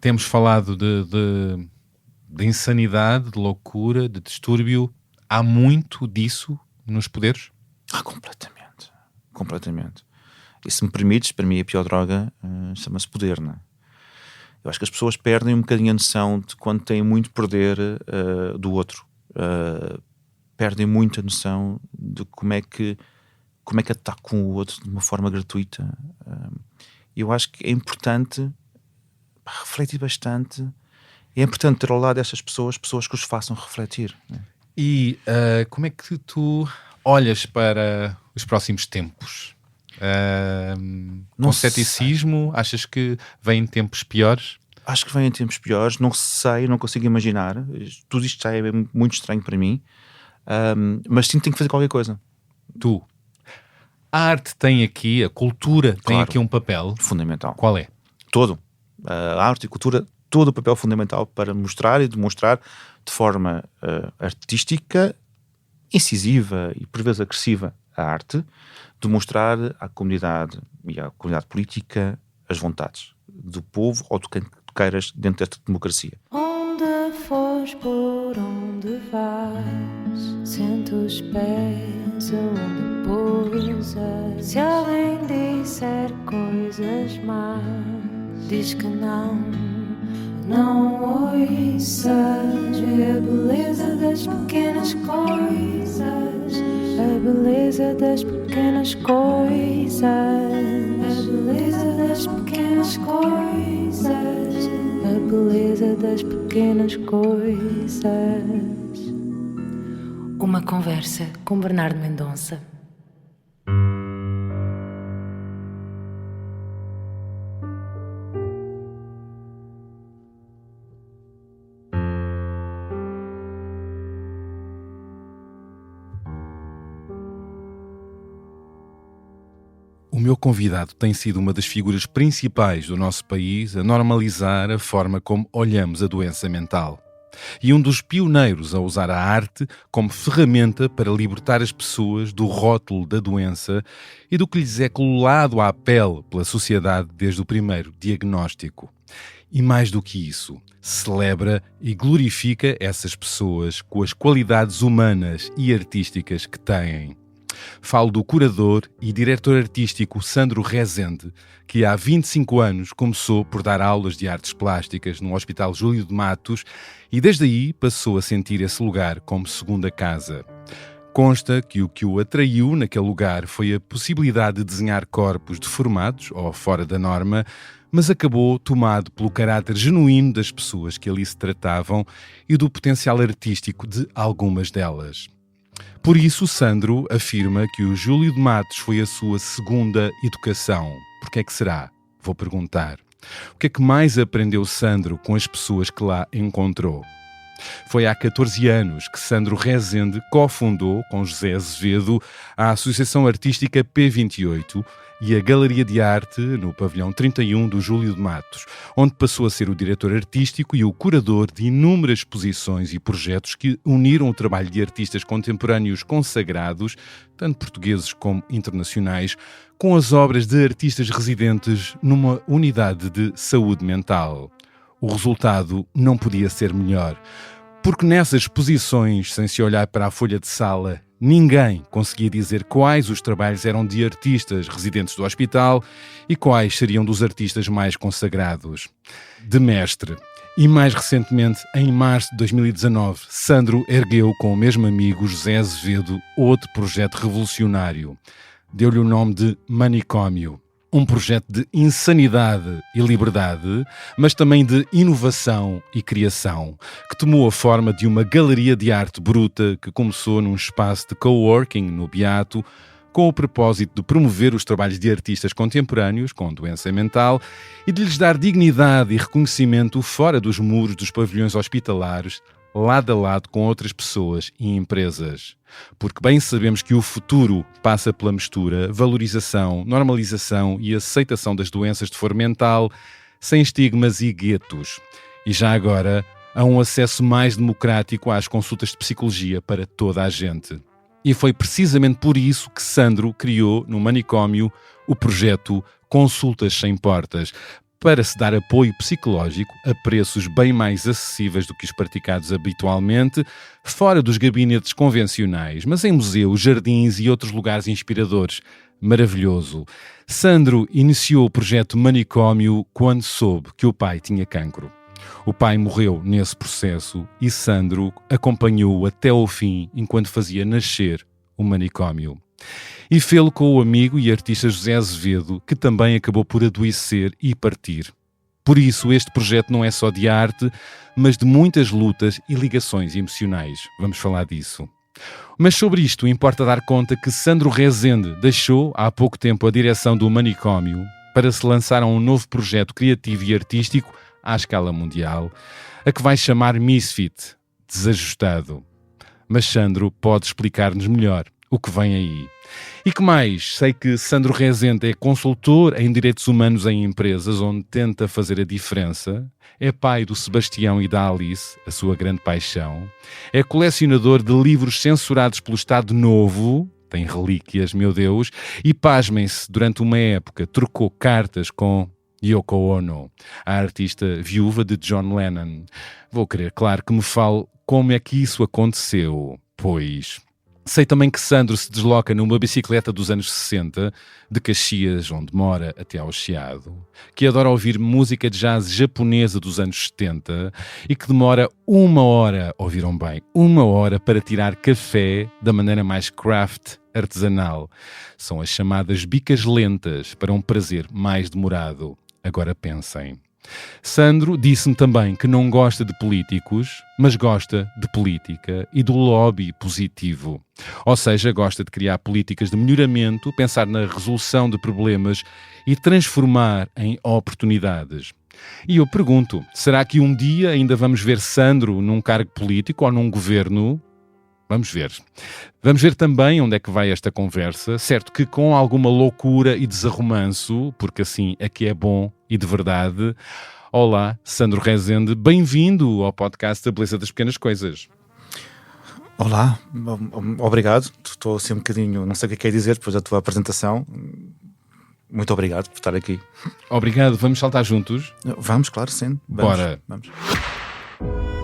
Temos falado de insanidade, de loucura, de distúrbio. Há muito disso nos poderes? Completamente. Completamente. E se me permites, para mim a pior droga chama-se poder, não é? Eu acho que as pessoas perdem um bocadinho a noção de quando têm muito poder do outro. Perdem muito a noção de como é que atacam o outro de uma forma gratuita. Eu acho que é importante refletir bastante. É importante ter ao lado destas pessoas que os façam refletir, né? E como é que tu olhas para os próximos tempos? Com ceticismo? Achas que vêm tempos piores? Acho que vêm tempos piores. Não sei, não consigo imaginar. Tudo isto já é muito estranho para mim. Mas sim, tenho que fazer qualquer coisa. A arte tem aqui, a cultura tem Claro. aqui um papel Fundamental. Qual é? Todo. A arte e a cultura, todo o papel fundamental para mostrar e demonstrar de forma artística, incisiva e por vezes agressiva a arte, demonstrar à comunidade e à comunidade política as vontades do povo ou de quem queiras dentro desta democracia. Onde fores, por onde vais, sente os pés onde pousas. Se alguém disser coisas más, diz que não ouças. Vê a beleza das pequenas coisas, a beleza das pequenas coisas, a beleza das pequenas coisas, a beleza das pequenas coisas. Uma conversa com Bernardo Mendonça. O meu convidado tem sido uma das figuras principais do nosso país a normalizar a forma como olhamos a doença mental. E um dos pioneiros a usar a arte como ferramenta para libertar as pessoas do rótulo da doença e do que lhes é colado à pele pela sociedade desde o primeiro diagnóstico. E mais do que isso, celebra e glorifica essas pessoas com as qualidades humanas e artísticas que têm. Falo do curador e diretor artístico Sandro Rezende, que há 25 anos começou por dar aulas de artes plásticas no Hospital Júlio de Matos e desde aí passou a sentir esse lugar como segunda casa. Consta que o atraiu naquele lugar foi a possibilidade de desenhar corpos deformados ou fora da norma, mas acabou tomado pelo caráter genuíno das pessoas que ali se tratavam e do potencial artístico de algumas delas. Por isso, Sandro afirma que o Júlio de Matos foi a sua segunda educação. Por que é que será? Vou perguntar. O que é que mais aprendeu Sandro com as pessoas que lá encontrou? Foi há 14 anos que Sandro Rezende cofundou, com José Azevedo, a Associação Artística P28 e a Galeria de Arte no Pavilhão 31 do Júlio de Matos, onde passou a ser o diretor artístico e o curador de inúmeras exposições e projetos que uniram o trabalho de artistas contemporâneos consagrados, tanto portugueses como internacionais, com as obras de artistas residentes numa unidade de saúde mental. O resultado não podia ser melhor, porque nessas exposições, sem se olhar para a folha de sala, ninguém conseguia dizer quais os trabalhos eram de artistas residentes do hospital e quais seriam dos artistas mais consagrados. De mestre. E mais recentemente, em março de 2019, Sandro ergueu com o mesmo amigo José Azevedo outro projeto revolucionário. Deu-lhe o nome de Manicômio. Um projeto de insanidade e liberdade, mas também de inovação e criação, que tomou a forma de uma galeria de arte bruta que começou num espaço de coworking no Beato, com o propósito de promover os trabalhos de artistas contemporâneos com doença mental e de lhes dar dignidade e reconhecimento fora dos muros dos pavilhões hospitalares, lado a lado com outras pessoas e empresas. Porque bem sabemos que o futuro passa pela mistura, valorização, normalização e aceitação das doenças de foro mental, sem estigmas e guetos. E já agora, há um acesso mais democrático às consultas de psicologia para toda a gente. E foi precisamente por isso que Sandro criou, no Manicômio, o projeto Consultas Sem Portas, para se dar apoio psicológico a preços bem mais acessíveis do que os praticados habitualmente, fora dos gabinetes convencionais, mas em museus, jardins e outros lugares inspiradores. Maravilhoso. Sandro iniciou o projeto Manicômio quando soube que o pai tinha cancro. O pai morreu nesse processo e Sandro acompanhou-o até ao fim enquanto fazia nascer o manicômio. E fê-lo com o amigo e artista José Azevedo, que também acabou por adoecer e partir. Por isso, este projeto não é só de arte, mas de muitas lutas e ligações emocionais. Vamos falar disso. Mas sobre isto importa dar conta que Sandro Rezende deixou há pouco tempo a direção do manicômio para se lançar a um novo projeto criativo e artístico à escala mundial, a que vai chamar Misfit, desajustado. Mas Sandro pode explicar-nos melhor o que vem aí. E que mais? Sei que Sandro Rezende é consultor em direitos humanos em empresas, onde tenta fazer a diferença. É pai do Sebastião e da Alice, a sua grande paixão. É colecionador de livros censurados pelo Estado Novo. Tem relíquias, meu Deus. E pasmem-se, durante uma época trocou cartas com Yoko Ono, a artista viúva de John Lennon. Vou querer, claro, que me fale como é que isso aconteceu, pois... Sei também que Sandro se desloca numa bicicleta dos anos 60, de Caxias, onde mora, até ao Chiado, que adora ouvir música de jazz japonesa dos anos 70 e que demora 1 hora, ouviram bem, 1 hora para tirar café da maneira mais craft, artesanal. São as chamadas bicas lentas para um prazer mais demorado. Agora pensem. Sandro disse-me também que não gosta de políticos, mas gosta de política e do lobby positivo. Ou seja, gosta de criar políticas de melhoramento, pensar na resolução de problemas e transformar em oportunidades. E eu pergunto, será que um dia ainda vamos ver Sandro num cargo político ou num governo? Vamos ver. Vamos ver também onde é que vai esta conversa, certo que com alguma loucura e desarrumanço, porque assim é que é bom e de verdade. Olá, Sandro Rezende, bem-vindo ao podcast A Beleza das Pequenas Coisas. Olá, obrigado. Estou assim um bocadinho, não sei o que é dizer depois da tua apresentação. Muito obrigado por estar aqui. Obrigado, vamos saltar juntos? Vamos, claro, sim. Bora. Vamos.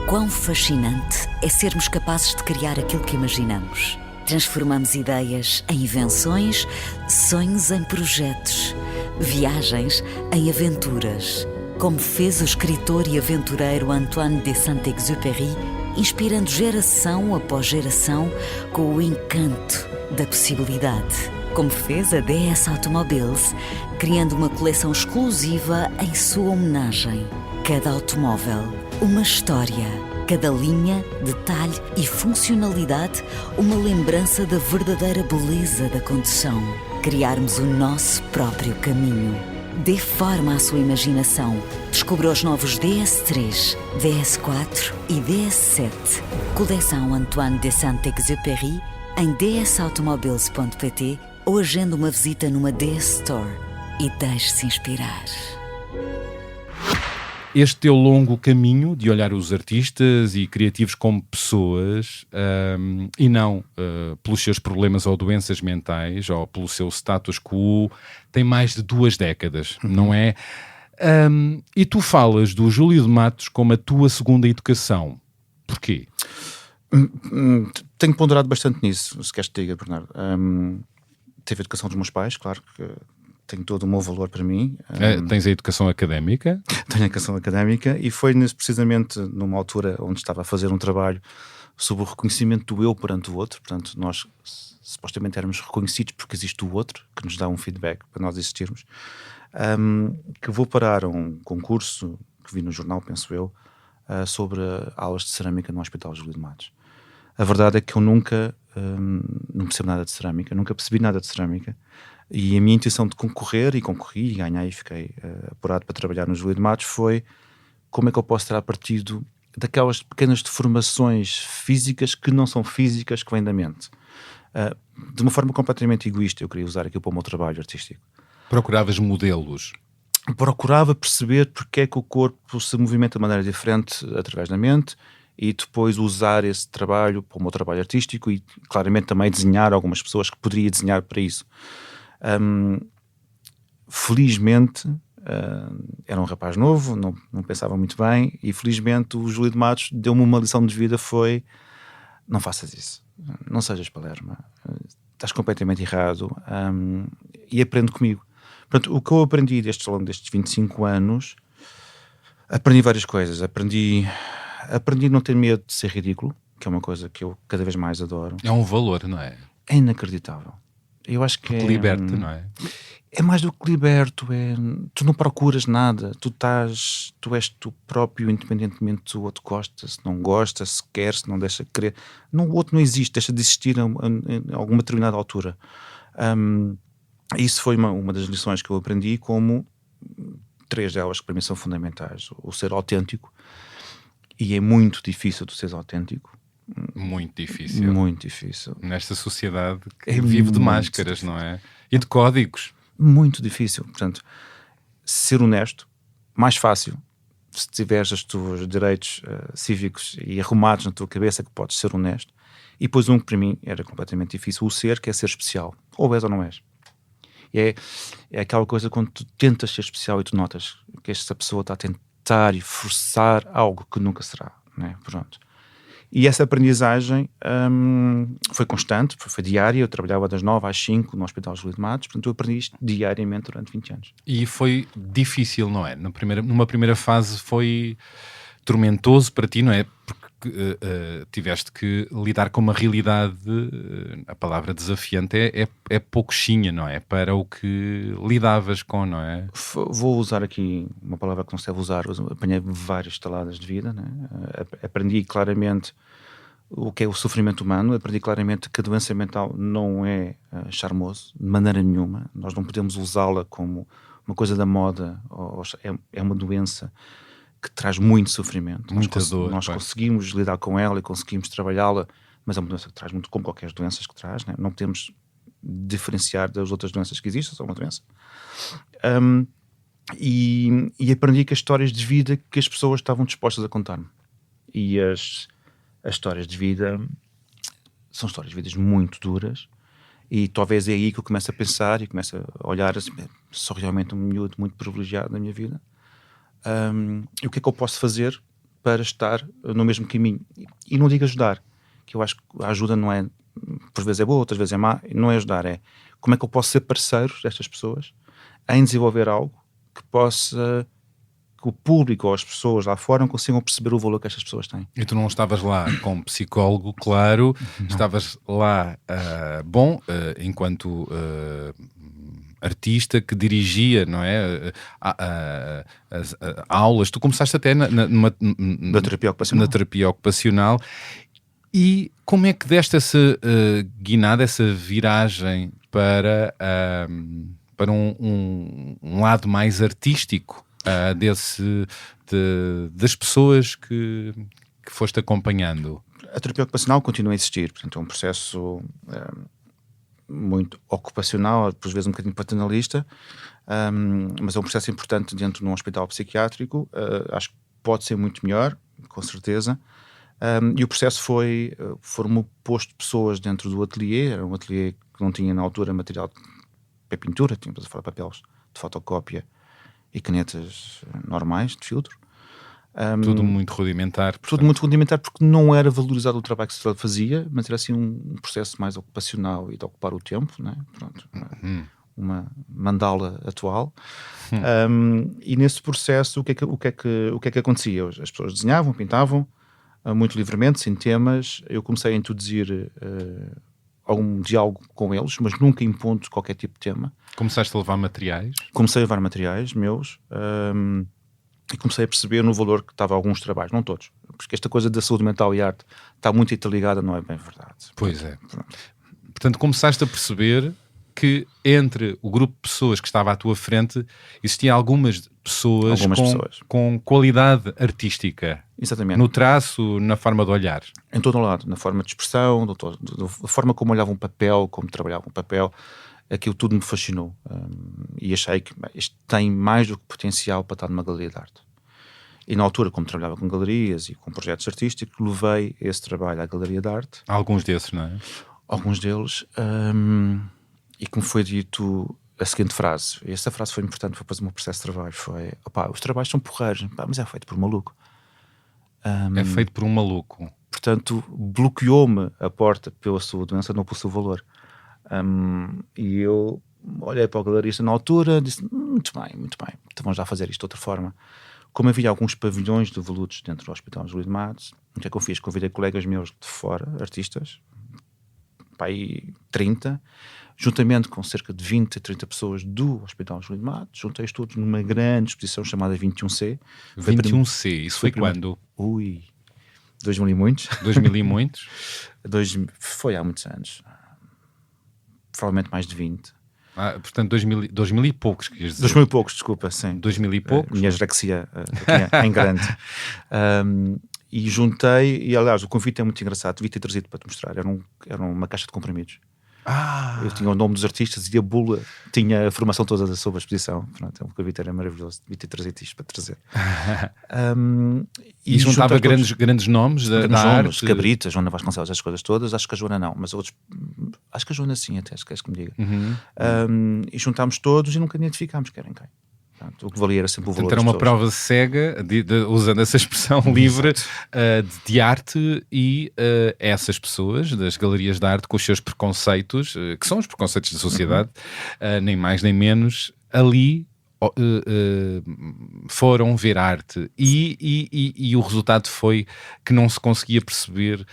Quão fascinante é sermos capazes de criar aquilo que imaginamos. Transformamos ideias em invenções, sonhos em projetos, viagens em aventuras. Como fez o escritor e aventureiro Antoine de Saint-Exupéry, inspirando geração após geração com o encanto da possibilidade. Como fez a DS Automobiles, criando uma coleção exclusiva em sua homenagem. Cada automóvel, uma história. Cada linha, detalhe e funcionalidade, uma lembrança da verdadeira beleza da condução. Criarmos o nosso próprio caminho. Dê forma à sua imaginação. Descubra os novos DS3, DS4 e DS7. Coleção Antoine de Saint-Exupéry em dsautomobiles.pt ou agende uma visita numa DS Store e deixe-se inspirar. Este teu longo caminho de olhar os artistas e criativos como pessoas e não pelos seus problemas ou doenças mentais ou pelo seu status quo tem mais de 2 décadas, não é? E tu falas do Júlio de Matos como a tua segunda educação. Porquê? Tenho ponderado bastante nisso, se queres te diga, Bernardo. Teve a educação dos meus pais, claro que tem todo o meu valor para mim. Tens a educação académica? Tenho a educação académica e foi precisamente numa altura onde estava a fazer um trabalho sobre o reconhecimento do eu perante o outro. Portanto, nós supostamente éramos reconhecidos porque existe o outro, que nos dá um feedback para nós existirmos. Que vou parar a um concurso que vi no jornal, penso eu, sobre aulas de cerâmica no Hospital Júlio de Matos. A verdade é que eu nunca não percebo nada de cerâmica, nunca percebi nada de cerâmica. E a minha intuição de concorrer, e concorri, e ganhei, e fiquei apurado para trabalhar no Júlio de Matos, foi como é que eu posso tirar partido daquelas pequenas deformações físicas que não são físicas, que vêm da mente. De uma forma completamente egoísta, eu queria usar aquilo para o meu trabalho artístico. Procuravas modelos? Procurava perceber porque é que o corpo se movimenta de maneira diferente através da mente e depois usar esse trabalho para o meu trabalho artístico e claramente também desenhar algumas pessoas que poderia desenhar para isso. Felizmente era um rapaz novo, não pensava muito bem, e felizmente o Júlio de Matos deu-me uma lição de vida, foi: não faças isso, não sejas palerma, estás completamente errado, e aprende comigo. Portanto, o que eu aprendi ao longo destes 25 anos, aprendi várias coisas. Aprendi a não ter medo de ser ridículo, que é uma coisa que eu cada vez mais adoro. É um valor, não é? É inacreditável. Eu acho que liberta, não é? É mais do que liberto. Tu não procuras nada. Tu és tu próprio, independentemente se o outro gosta, se não gosta, se quer, se não deixa de querer. O outro não existe, deixa de existir a alguma determinada altura. Isso foi uma das lições que eu aprendi, como 3 delas que para mim são fundamentais. O ser autêntico, e é muito difícil tu seres autêntico. Muito difícil. Muito difícil. Nesta sociedade que vive de máscaras, difícil. Não é? E de códigos. Muito difícil. Portanto, ser honesto, mais fácil, se tiveres os teus direitos cívicos e arrumados na tua cabeça, que podes ser honesto. E depois que para mim era completamente difícil, o ser, que é ser especial. Ou és ou não és. É aquela coisa quando tu tentas ser especial e tu notas que esta pessoa está a tentar e forçar algo que nunca será, né? Pronto. E essa aprendizagem foi constante, foi diária. Eu trabalhava das 9 às 5 no Hospital Júlio de Matos, portanto eu aprendi isto diariamente durante 20 anos. E foi difícil, não é? Numa primeira fase foi tormentoso para ti, não é? Porque tiveste que lidar com uma realidade, a palavra desafiante é pouquinha, não é? Para o que lidavas com, não é? Vou usar aqui uma palavra que não se deve usar. Apanhei várias estaladas de vida, né? Aprendi claramente o que é o sofrimento humano, aprendi claramente que a doença mental não é charmoso, de maneira nenhuma. Nós não podemos usá-la como uma coisa da moda, é uma doença que traz muito sofrimento. Muita dor. Nós conseguimos lidar com ela e conseguimos trabalhá-la, mas é uma doença que traz muito, como qualquer doença que traz, né? Não podemos diferenciar das outras doenças que existem, só uma doença. E aprendi que as histórias de vida que as pessoas estavam dispostas a contar-me. E as histórias de vida são histórias de vidas muito duras, e talvez é aí que eu começo a pensar e começo a olhar assim: sou realmente um miúdo muito privilegiado na minha vida. E o que é que eu posso fazer para estar no mesmo caminho? E não digo ajudar, que eu acho que a ajuda não é, por vezes é boa, outras vezes é má. Não é ajudar, é como é que eu posso ser parceiro destas pessoas em desenvolver algo que possa, que o público ou as pessoas lá fora não consigam perceber o valor que estas pessoas têm. E tu não estavas lá como psicólogo, claro, estavas lá enquanto artista que dirigia, não é? As aulas. Tu começaste até na terapia ocupacional. E como é que deste essa guinada, essa viragem para um lado mais artístico das pessoas que foste acompanhando? A terapia ocupacional continua a existir, portanto é um processo muito ocupacional, por vezes um bocadinho paternalista, mas é um processo importante dentro de um hospital psiquiátrico. Acho que pode ser muito melhor, com certeza. E o processo foram posto pessoas dentro do ateliê. Era um ateliê que não tinha na altura material para pintura, tínhamos a falar papéis de fotocópia e canetas normais de filtro. Tudo muito rudimentar. Portanto. Tudo muito rudimentar, porque não era valorizado o trabalho que se fazia, mas era assim um processo mais ocupacional e de ocupar o tempo, né? Pronto, uma mandala atual. E nesse processo o que é que acontecia? As pessoas desenhavam, pintavam muito livremente, sem temas. Eu comecei a introduzir algum diálogo com eles, mas nunca impondo qualquer tipo de tema. Começaste a levar materiais? Comecei a levar materiais meus, e comecei a perceber no valor que estava alguns trabalhos, não todos, porque esta coisa da saúde mental e arte está muito interligada, não é bem verdade. Pois é. Portanto, começaste a perceber que entre o grupo de pessoas que estava à tua frente existiam algumas pessoas com qualidade artística. Exatamente. No traço, na forma de olhar. Em todo o lado, na forma de expressão, da forma como olhavam um papel, como trabalhavam um papel. Aquilo tudo me fascinou, e achei que isto tem mais do que potencial para estar numa galeria de arte. E na altura, como trabalhava com galerias e com projetos artísticos, levei esse trabalho à galeria de arte. Alguns desses, não é? Alguns deles, e como foi dito, a seguinte frase, e esta frase foi importante para fazer o meu processo de trabalho, foi, opá, os trabalhos são porreiros, pá, mas é feito por um maluco. É feito por um maluco. Portanto, bloqueou-me a porta pela sua doença, não pelo seu valor. E eu olhei para o galerista na altura, disse, muito bem, então vamos já fazer isto de outra forma. Como havia alguns pavilhões de veludos dentro do Hospital Júlio de Matos, o que é que eu fiz? Convidei colegas meus de fora, artistas, pá, aí 30, juntamente com cerca de 20 a 30 pessoas do Hospital Júlio de Matos, juntei-os todos numa grande exposição chamada 21C. 21C, isso foi quando? 2000 e muitos. 2000 e muitos? Foi há muitos anos. Provavelmente mais de 20. Portanto, 2000 e poucos, querias dizer? 2000 e poucos, desculpa, sim. 2000 e poucos? Minha dislexia em grande. E juntei, e aliás, o convite é muito engraçado, devia ter trazido para te mostrar. Era uma caixa de comprimidos. Eu tinha o nome dos artistas e a bula tinha a formação toda sobre a exposição. Pronto, o convite era maravilhoso, devia ter trazido isto para trazer. E juntava grandes nomes da arte. Cabrita, Joana Vasconcelos, as coisas todas. Acho que a Joana não, mas outros. Acho que a Joana sim, até, se queres que me diga. E juntámos todos e nunca identificámos quem era quem. Portanto, o que valia era sempre o valor. Portanto, era uma prova cega, usando essa expressão livre, de arte, e essas pessoas das galerias de arte com os seus preconceitos, que são os preconceitos da sociedade, nem mais nem menos, ali foram ver arte. E o resultado foi que não se conseguia perceber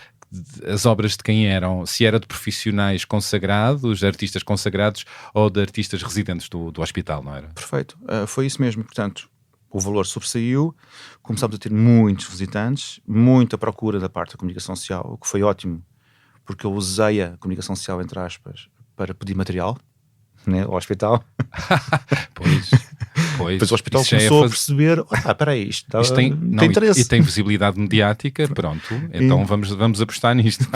as obras de quem eram, se era de profissionais consagrados, artistas consagrados, ou de artistas residentes do hospital, não era? Perfeito, foi isso mesmo. Portanto, o valor sobressaiu, começámos a ter muitos visitantes, muita procura da parte da comunicação social, o que foi ótimo, porque eu usei a comunicação social, entre aspas, para pedir material, né, ao hospital. Pois. Depois o hospital começou a perceber, espera aí, isto tem interesse. E tem visibilidade mediática, pronto, então vamos apostar nisto.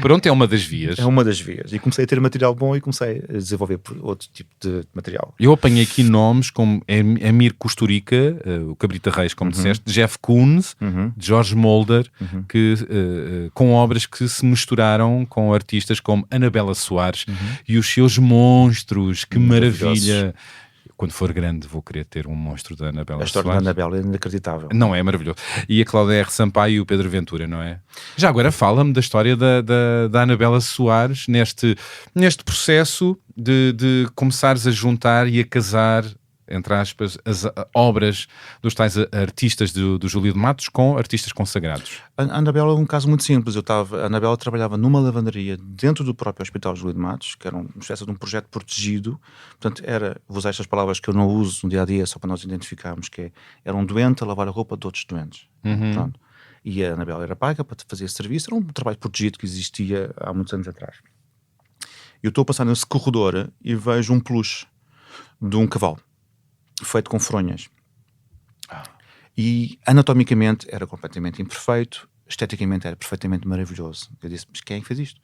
Pronto, é uma das vias. É uma das vias. E comecei a ter material bom e comecei a desenvolver outro tipo de material. Eu apanhei aqui nomes como Amir Kusturica, o Cabrita Reis, como disseste, Jeff Koons, George Mulder, que, com obras que se misturaram com artistas como Anabela Soares e os seus monstros. Que maravilha! Quando for grande vou querer ter um monstro da Anabela Soares. A história da Anabela é inacreditável. Não é? Maravilhoso. E a Cláudia R. Sampaio e o Pedro Ventura, não é? Já agora fala-me da história da Anabela Soares neste processo de começares a juntar e a casar, entre aspas, as obras dos tais artistas do Júlio de Matos com artistas consagrados. A Anabela é um caso muito simples. A Anabela trabalhava numa lavandaria dentro do próprio Hospital Júlio de Matos, que era uma espécie de um projeto protegido. Portanto, vou usar estas palavras que eu não uso no dia a dia, só para nós identificarmos, que era um doente a lavar a roupa de outros doentes. Pronto. E a Anabela era paga para fazer esse serviço. Era um trabalho protegido que existia há muitos anos atrás. Eu estou a passar nesse corredor e vejo um peluche de um cavalo feito com fronhas. E anatomicamente era completamente imperfeito, esteticamente era perfeitamente maravilhoso. Eu disse, mas quem fez isto?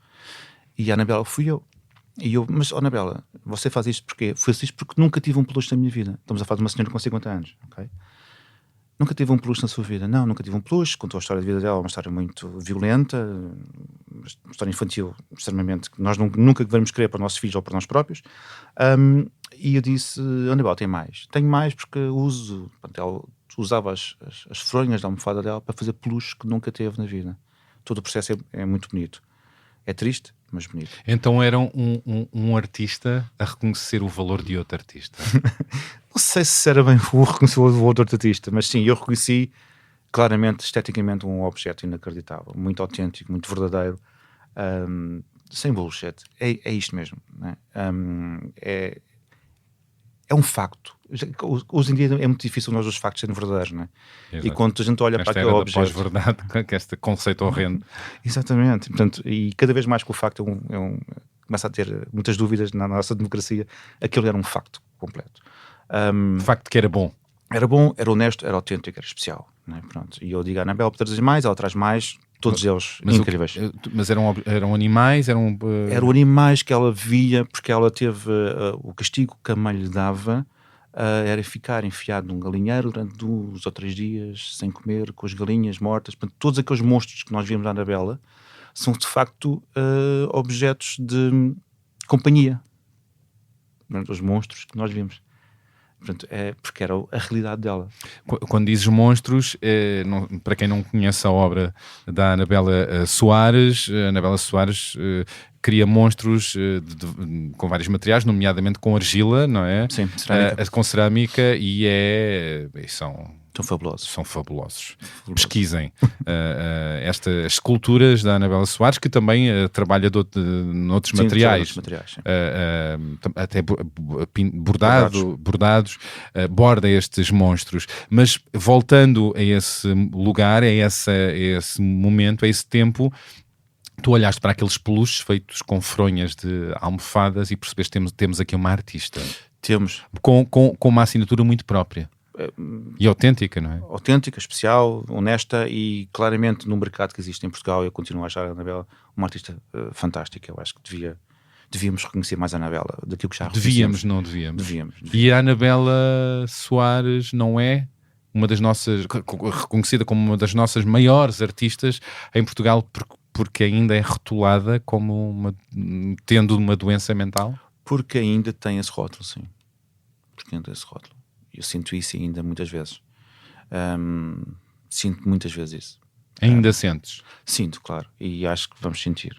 E a Anabela fui eu. E eu, mas Anabela, você faz isto porquê? Faz isto porque nunca tive um peluche na minha vida. Estamos a falar de uma senhora com 50 anos, ok? Nunca tive um peluche na sua vida? Não, nunca tive um peluche. Contou a história de vida dela, uma história muito violenta, uma história infantil extremamente que nós nunca devemos querer para os nossos filhos ou para nós próprios. E eu disse, Anabela, tem mais? Tenho mais porque uso. Portanto, ela usava as fronhas da almofada dela para fazer peluche que nunca teve na vida. Todo o processo é muito bonito. É triste, mas bonito. Então era um artista a reconhecer o valor de outro artista. Não sei se era bem o reconhecer o valor de outro artista, mas sim, eu reconheci claramente, esteticamente, um objeto inacreditável, muito autêntico, muito verdadeiro, sem bullshit. É isto mesmo, né? É um facto. Hoje em dia é muito difícil nós os factos serem verdadeiros, não é? Exato. E quando a gente olha para aquele objeto... pós-verdade, com este conceito horrendo. Exatamente. Portanto, e cada vez mais que o facto começa a ter muitas dúvidas na nossa democracia, aquilo era um facto completo. De facto que era bom. Era bom, era honesto, era autêntico, era especial. Não é? Pronto. E eu digo à Anabela para trazer mais, ela traz mais, todos eles incríveis. Mas eram animais? Eram animais que ela via, porque ela teve o castigo que a mãe lhe dava, era ficar enfiado num galinheiro durante 2 ou 3 dias sem comer, com as galinhas mortas. Portanto, todos aqueles monstros que nós vimos na Anabela são de facto objetos de companhia. os monstros que nós vimos. Portanto, é porque era a realidade dela. Quando dizes monstros, para quem não conhece a obra da Anabela Soares, a Anabela Soares cria monstros com vários materiais, nomeadamente com argila, não é? Sim, cerâmica. Com cerâmica, e são fabulosos. São fabulosos. Pesquisem estas esculturas da Anabela Soares, que também trabalha noutros materiais. Até bordados, borda estes monstros. Mas voltando a esse lugar, a esse momento, a esse tempo, tu olhaste para aqueles peluches feitos com fronhas de almofadas e percebeste que temos aqui uma artista. Temos. Com uma assinatura muito própria. E autêntica, não é? Autêntica, especial, honesta, e claramente no mercado que existe em Portugal eu continuo a achar a Anabela uma artista fantástica. Eu acho que devíamos reconhecer mais a Anabela daquilo que já reconhecemos. Devíamos. E a Anabela Soares não é uma das nossas, reconhecida como uma das nossas maiores artistas em Portugal porque ainda é rotulada como tendo uma doença mental? Porque ainda tem esse rótulo, sim. Porque ainda tem esse rótulo. Eu sinto isso ainda muitas vezes. Sinto muitas vezes isso. Ainda sentes? Sinto, claro. E acho que vamos sentir.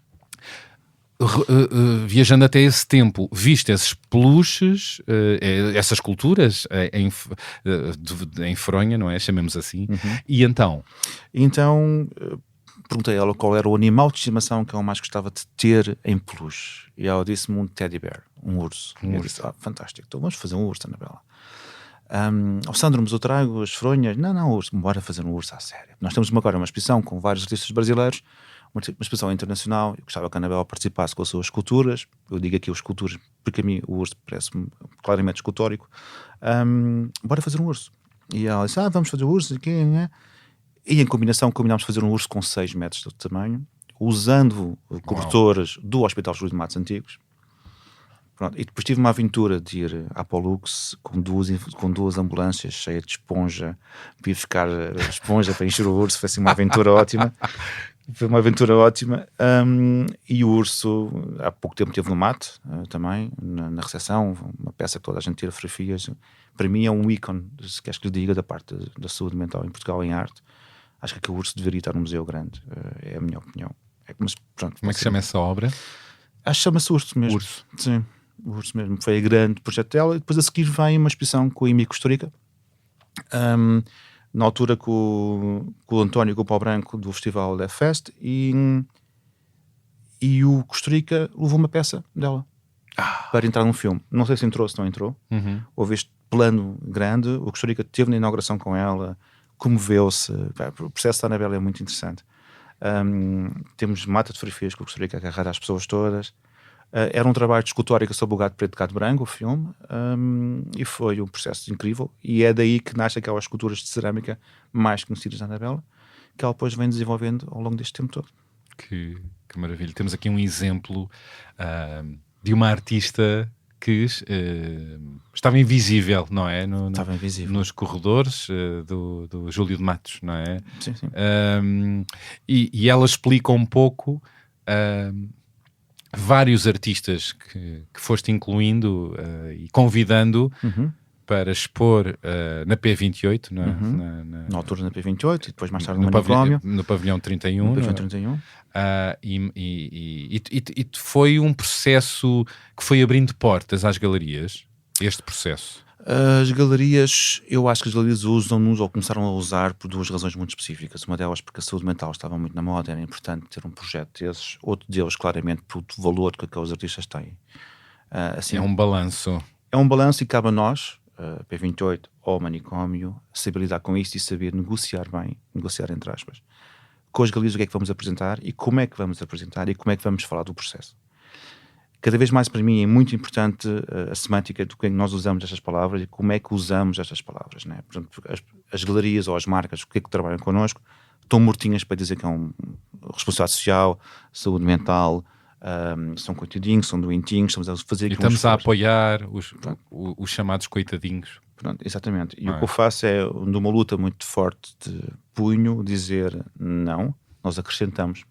Viajando até esse tempo, viste esses peluches, essas culturas em fronha, não é? Chamemos assim. Uhum. E então? Então, perguntei a ela qual era o animal de estimação que ela mais gostava de ter em peluche. E ela disse-me um teddy bear, um urso. E eu disse, fantástico, então vamos fazer um urso, Anabela. Sandro, mas eu trago as fronhas. Não, urso, bora fazer um urso à sério. Nós temos agora uma exposição com vários artistas brasileiros, uma exposição internacional. Eu gostava que a Anabela participasse com as suas esculturas. Eu digo aqui as esculturas porque a mim o urso parece-me claramente escultórico. Bora fazer um urso. E ela disse, vamos fazer o urso. E em combinação combinámos fazer um urso com 6 metros de tamanho, usando cobertores do Hospital Júlio de Matos Antigos. Pronto. E depois tive uma aventura de ir à Pollux com duas ambulâncias cheias de esponja, para buscar esponja para encher o urso. Foi assim uma aventura ótima. Foi uma aventura ótima. E o urso há pouco tempo esteve no Mate também, na recepção, uma peça que toda a gente tira fotografias. Para mim é um ícone, se queres que lhe diga, da parte da saúde mental em Portugal em arte. Acho que aquele urso deveria estar num museu grande. É a minha opinião. Como é que se chama essa obra? Acho que chama-se Urso mesmo. Urso. Sim. O urso mesmo, foi a grande projeto dela. E depois a seguir vem uma exposição com o Imi Kusturica, na altura com o António e com o Pau Branco do Festival Death Fest, e o Kusturica levou uma peça dela para entrar num filme. Não sei se entrou, se não entrou. Houve este plano grande. O Kusturica esteve na inauguração com ela, comoveu-se. O processo da Anabela é muito interessante. Temos mata de fotografias com o Kusturica agarrada às pessoas todas. Era um trabalho de escultórica sobre o gato preto e gato branco, o filme, e foi um processo incrível, e é daí que nasce aquelas esculturas de cerâmica mais conhecidas da Anabela, que ela depois vem desenvolvendo ao longo deste tempo todo. Que maravilha. Temos aqui um exemplo de uma artista que estava invisível, não é? Estava invisível. Nos corredores do Júlio de Matos, não é? Sim, sim. E ela explica um pouco vários artistas que foste incluindo e convidando para expor na P28, não é? Na altura na P28 e depois mais tarde no pavilhão 31. No pavilhão 31. E foi um processo que foi abrindo portas às galerias, este processo? As galerias, eu acho que as galerias usam-nos ou começaram a usar por duas razões muito específicas. Uma delas porque a saúde mental estava muito na moda, era importante ter um projeto desses. Outro deles, claramente, pelo valor que aqueles artistas têm. Assim, é um balanço. É um balanço e cabe a nós, P28 ou Manicômio, saber lidar com isto e saber negociar bem, negociar entre aspas, com as galerias o que é que vamos apresentar e como é que vamos apresentar e como é que vamos falar do processo. Cada vez mais para mim é muito importante a semântica do que nós usamos estas palavras e como é que usamos estas palavras, né? Portanto, as galerias ou as marcas que trabalham connosco estão mortinhas para dizer que é um responsabilidade social, saúde mental, são coitadinhos, são doentinhos, estamos a fazer aqui estamos a apoiar os chamados coitadinhos. Pronto, exatamente. E o que eu faço é, numa luta muito forte de punho, dizer não, nós acrescentamos.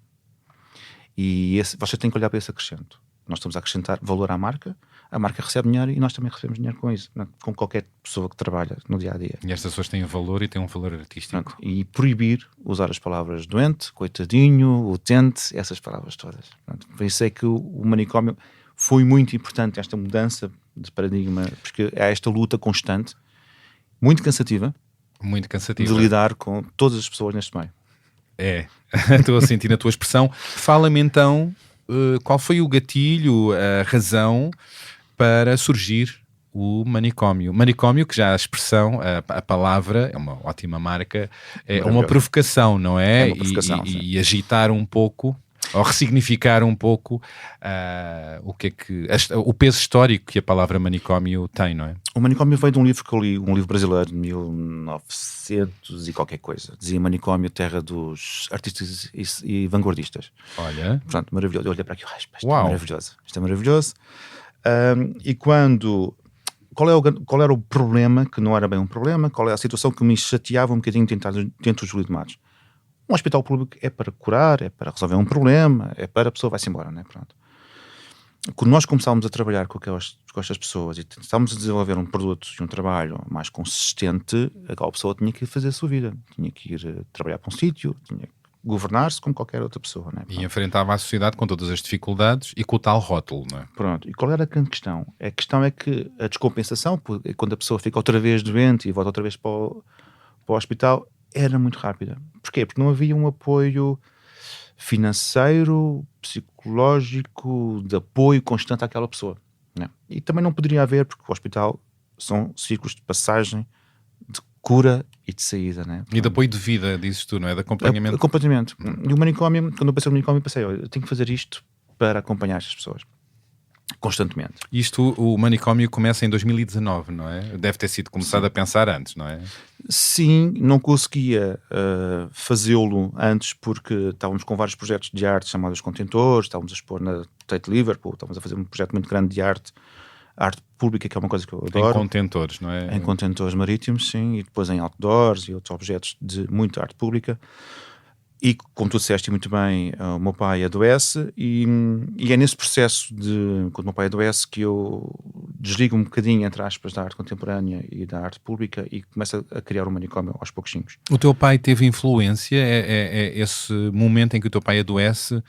E você tem que olhar para esse acrescento. Nós estamos a acrescentar valor à marca, a marca recebe dinheiro e nós também recebemos dinheiro com isso, não é? Com qualquer pessoa que trabalha no dia-a-dia. E estas pessoas têm valor e têm um valor artístico. Pronto. E proibir usar as palavras doente, coitadinho, utente, essas palavras todas. Pronto. Por isso é que o manicômio foi muito importante, esta mudança de paradigma, porque há esta luta constante, muito cansativa, Muito cansativa. de lidar com todas as pessoas neste meio. É, estou a sentir na tua expressão. Fala-me então, qual foi o gatilho, a razão para surgir o manicômio? Manicômio, que já a expressão, a palavra, é uma ótima marca, é uma provocação, não é? É uma provocação, e agitar um pouco, ou ressignificar um pouco o peso histórico que a palavra manicômio tem, não é? O manicômio veio de um livro que eu li, um livro brasileiro de 1900 e qualquer coisa. Dizia Manicômio, terra dos artistas e vanguardistas. Olha. Portanto, maravilhoso. Eu olhei para aqui, isto é Uau. maravilhoso. Isto é maravilhoso. E qual era o problema, que não era bem um problema, qual é a situação que me chateava um bocadinho dentro do Júlio de Matos? Um hospital público é para curar, é para resolver um problema, é para a pessoa vai-se embora, não é? Pronto. Quando nós começámos a trabalhar com estas pessoas e estávamos a desenvolver um produto e um trabalho mais consistente, aquela pessoa tinha que ir fazer a sua vida, tinha que ir trabalhar para um sítio, tinha que governar-se como qualquer outra pessoa, não é? E enfrentava a sociedade com todas as dificuldades e com o tal rótulo, não é? Pronto, e qual era a grande questão? A questão é que a descompensação, quando a pessoa fica outra vez doente e volta outra vez para o hospital, era muito rápida. Porquê? Porque não havia um apoio financeiro, psicológico, de apoio constante àquela pessoa, não é? E também não poderia haver, porque o hospital são ciclos de passagem, de cura e de saída, não é? E de apoio de vida, dizes tu, não é? De acompanhamento. Acompanhamento. E o manicômio, quando eu pensei no manicômio, pensei, olha, eu tenho que fazer isto para acompanhar estas pessoas. Constantemente. Isto, o manicômio começa em 2019, não é? Deve ter sido começado a pensar antes, não é? Sim, não conseguia fazê-lo antes porque estávamos com vários projetos de arte chamados Contentores, estávamos a expor na Tate Liverpool, estávamos a fazer um projeto muito grande de arte pública, que é uma coisa que eu adoro. Em contentores, não é? Em contentores marítimos, sim, e depois em outdoors e outros objetos de muita arte pública. E, como tu disseste muito bem, o meu pai adoece e é nesse processo quando o meu pai adoece, que eu desligo um bocadinho, entre aspas, da arte contemporânea e da arte pública e começo a criar um manicômio aos pouquinhos. O teu pai teve influência, é esse momento em que o teu pai adoece,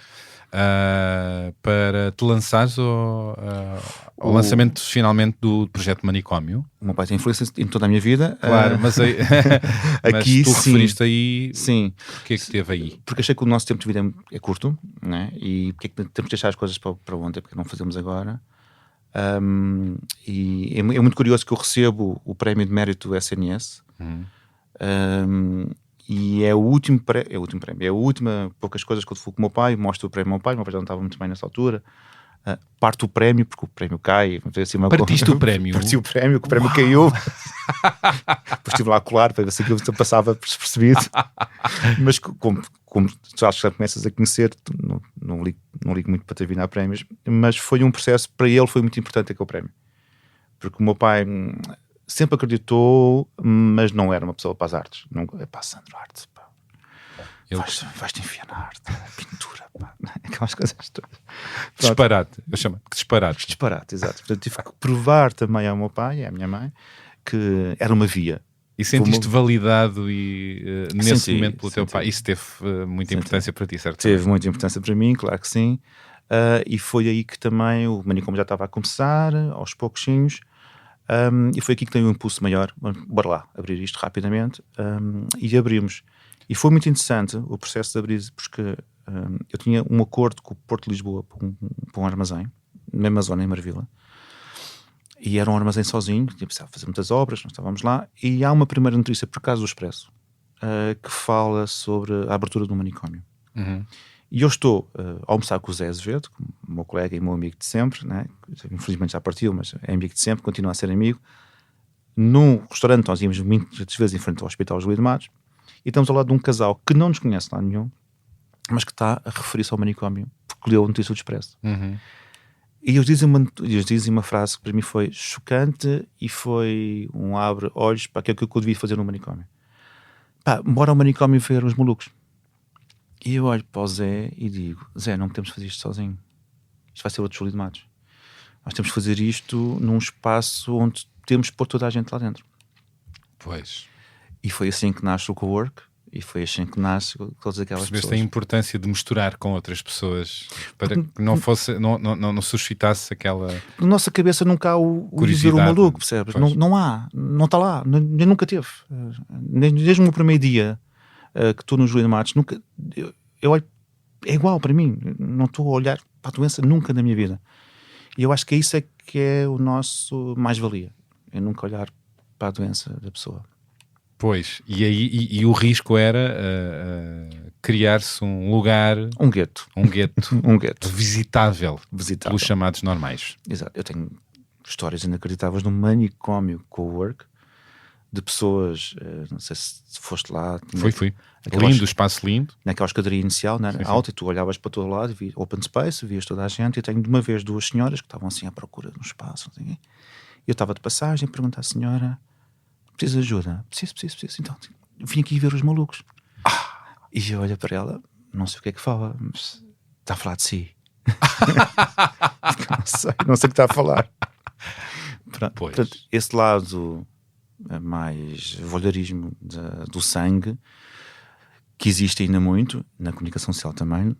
para te lançares ao lançamento finalmente do projeto Manicômio? O meu pai tem influência em toda a minha vida. Claro, mas aqui tu sim, referiste aí, sim. Porque é que teve aí? Porque achei que o nosso tempo de vida é curto, né? E porque é que temos de deixar as coisas para ontem, porque não fazemos agora. E é muito curioso que eu recebo o prémio de mérito do SNS. E é o último prémio, é a última poucas coisas que eu fui com o meu pai, mostro o prémio ao meu pai já não estava muito bem nessa altura, parto o prémio, porque o prémio cai, assim, partiste o prémio? Parti o prémio, que o prémio caiu. Depois estive lá a colar para ver se aquilo passava despercebido. Mas como tu acho que já começas a conhecer, não ligo muito para terminar prémios, mas foi um processo, para ele foi muito importante aquele prémio, porque o meu pai sempre acreditou, mas não era uma pessoa para as artes. Não, pá, Sandro, arte, pá. Vais-te enfiar na arte, pintura, pá. Aquelas coisas todas. Disparate, eu chamo de disparate. Disparate, exato. Portanto, tive que provar também ao meu pai e à minha mãe que era uma via. E sentiste validado nesse momento pelo teu pai? Isso teve muita importância para ti, certo? Teve muita importância para mim, claro que sim. E foi aí que também o manicômio já estava a começar, aos pouquinhos. E foi aqui que tem um impulso maior. Bora lá, abrir isto rapidamente. E abrimos. E foi muito interessante o processo de abrir, porque eu tinha um acordo com o Porto de Lisboa para um armazém, na mesma zona, em Marvila. E era um armazém sozinho, tinha precisado fazer muitas obras, nós estávamos lá. E há uma primeira notícia, por causa do Expresso, que fala sobre a abertura do manicômio. E eu estou a almoçar com o Zé Azevedo, o meu colega e meu amigo de sempre, né? Infelizmente já partiu, mas é amigo de sempre, continua a ser amigo. Num restaurante, nós íamos muitas vezes em frente ao Hospital Júlio de Matos, e estamos ao lado de um casal que não nos conhece lá nenhum, mas que está a referir-se ao manicômio, porque leu a notícia do Expresso. E eles dizem uma frase que para mim foi chocante e foi um abre-olhos para aquilo que eu devia fazer no manicômio. Pá, bora ao manicômio ver os malucos. E eu olho para o Zé e digo, Zé, não podemos fazer isto sozinho. isto vai ser outro Júlio de Matos. Nós temos que fazer isto num espaço onde temos que pôr toda a gente lá dentro. Pois. E foi assim que nasce o co-work, e foi assim que nasce todas aquelas Percebeste pessoas. a importância de misturar com outras pessoas para que não suscitasse aquela... Na nossa cabeça nunca há o curiosidade, ver o maluco, percebes? Não há, não está lá, nem nunca teve. Desde o meu primeiro dia que estou no Júlio de Matos, nunca, eu olho, é igual para mim, não estou a olhar para a doença nunca na minha vida. E eu acho que isso é que é o nosso mais-valia, é nunca olhar para a doença da pessoa. Pois, e o risco era criar-se um lugar... Um gueto. Um gueto. Um gueto. Visitável pelos chamados normais. Exato. Eu tenho histórias inacreditáveis no manicômio co-work de pessoas, não sei se foste lá. Fui. Lindo, espaço lindo. Naquela escadaria inicial, não era? Alta, e tu olhavas para todo lado, e open space, vias toda a gente. Eu tenho de uma vez 2 senhoras que estavam assim à procura de um espaço. Não sei o quê. Eu estava de passagem e pergunto à senhora: precisa de ajuda? Preciso. Então, vim aqui ver os malucos. E eu olho para ela, não sei o que é que fala, mas está a falar de si. não sei o que está a falar. Portanto, esse lado mais voyeurismo do sangue, que existe ainda muito, na comunicação social também.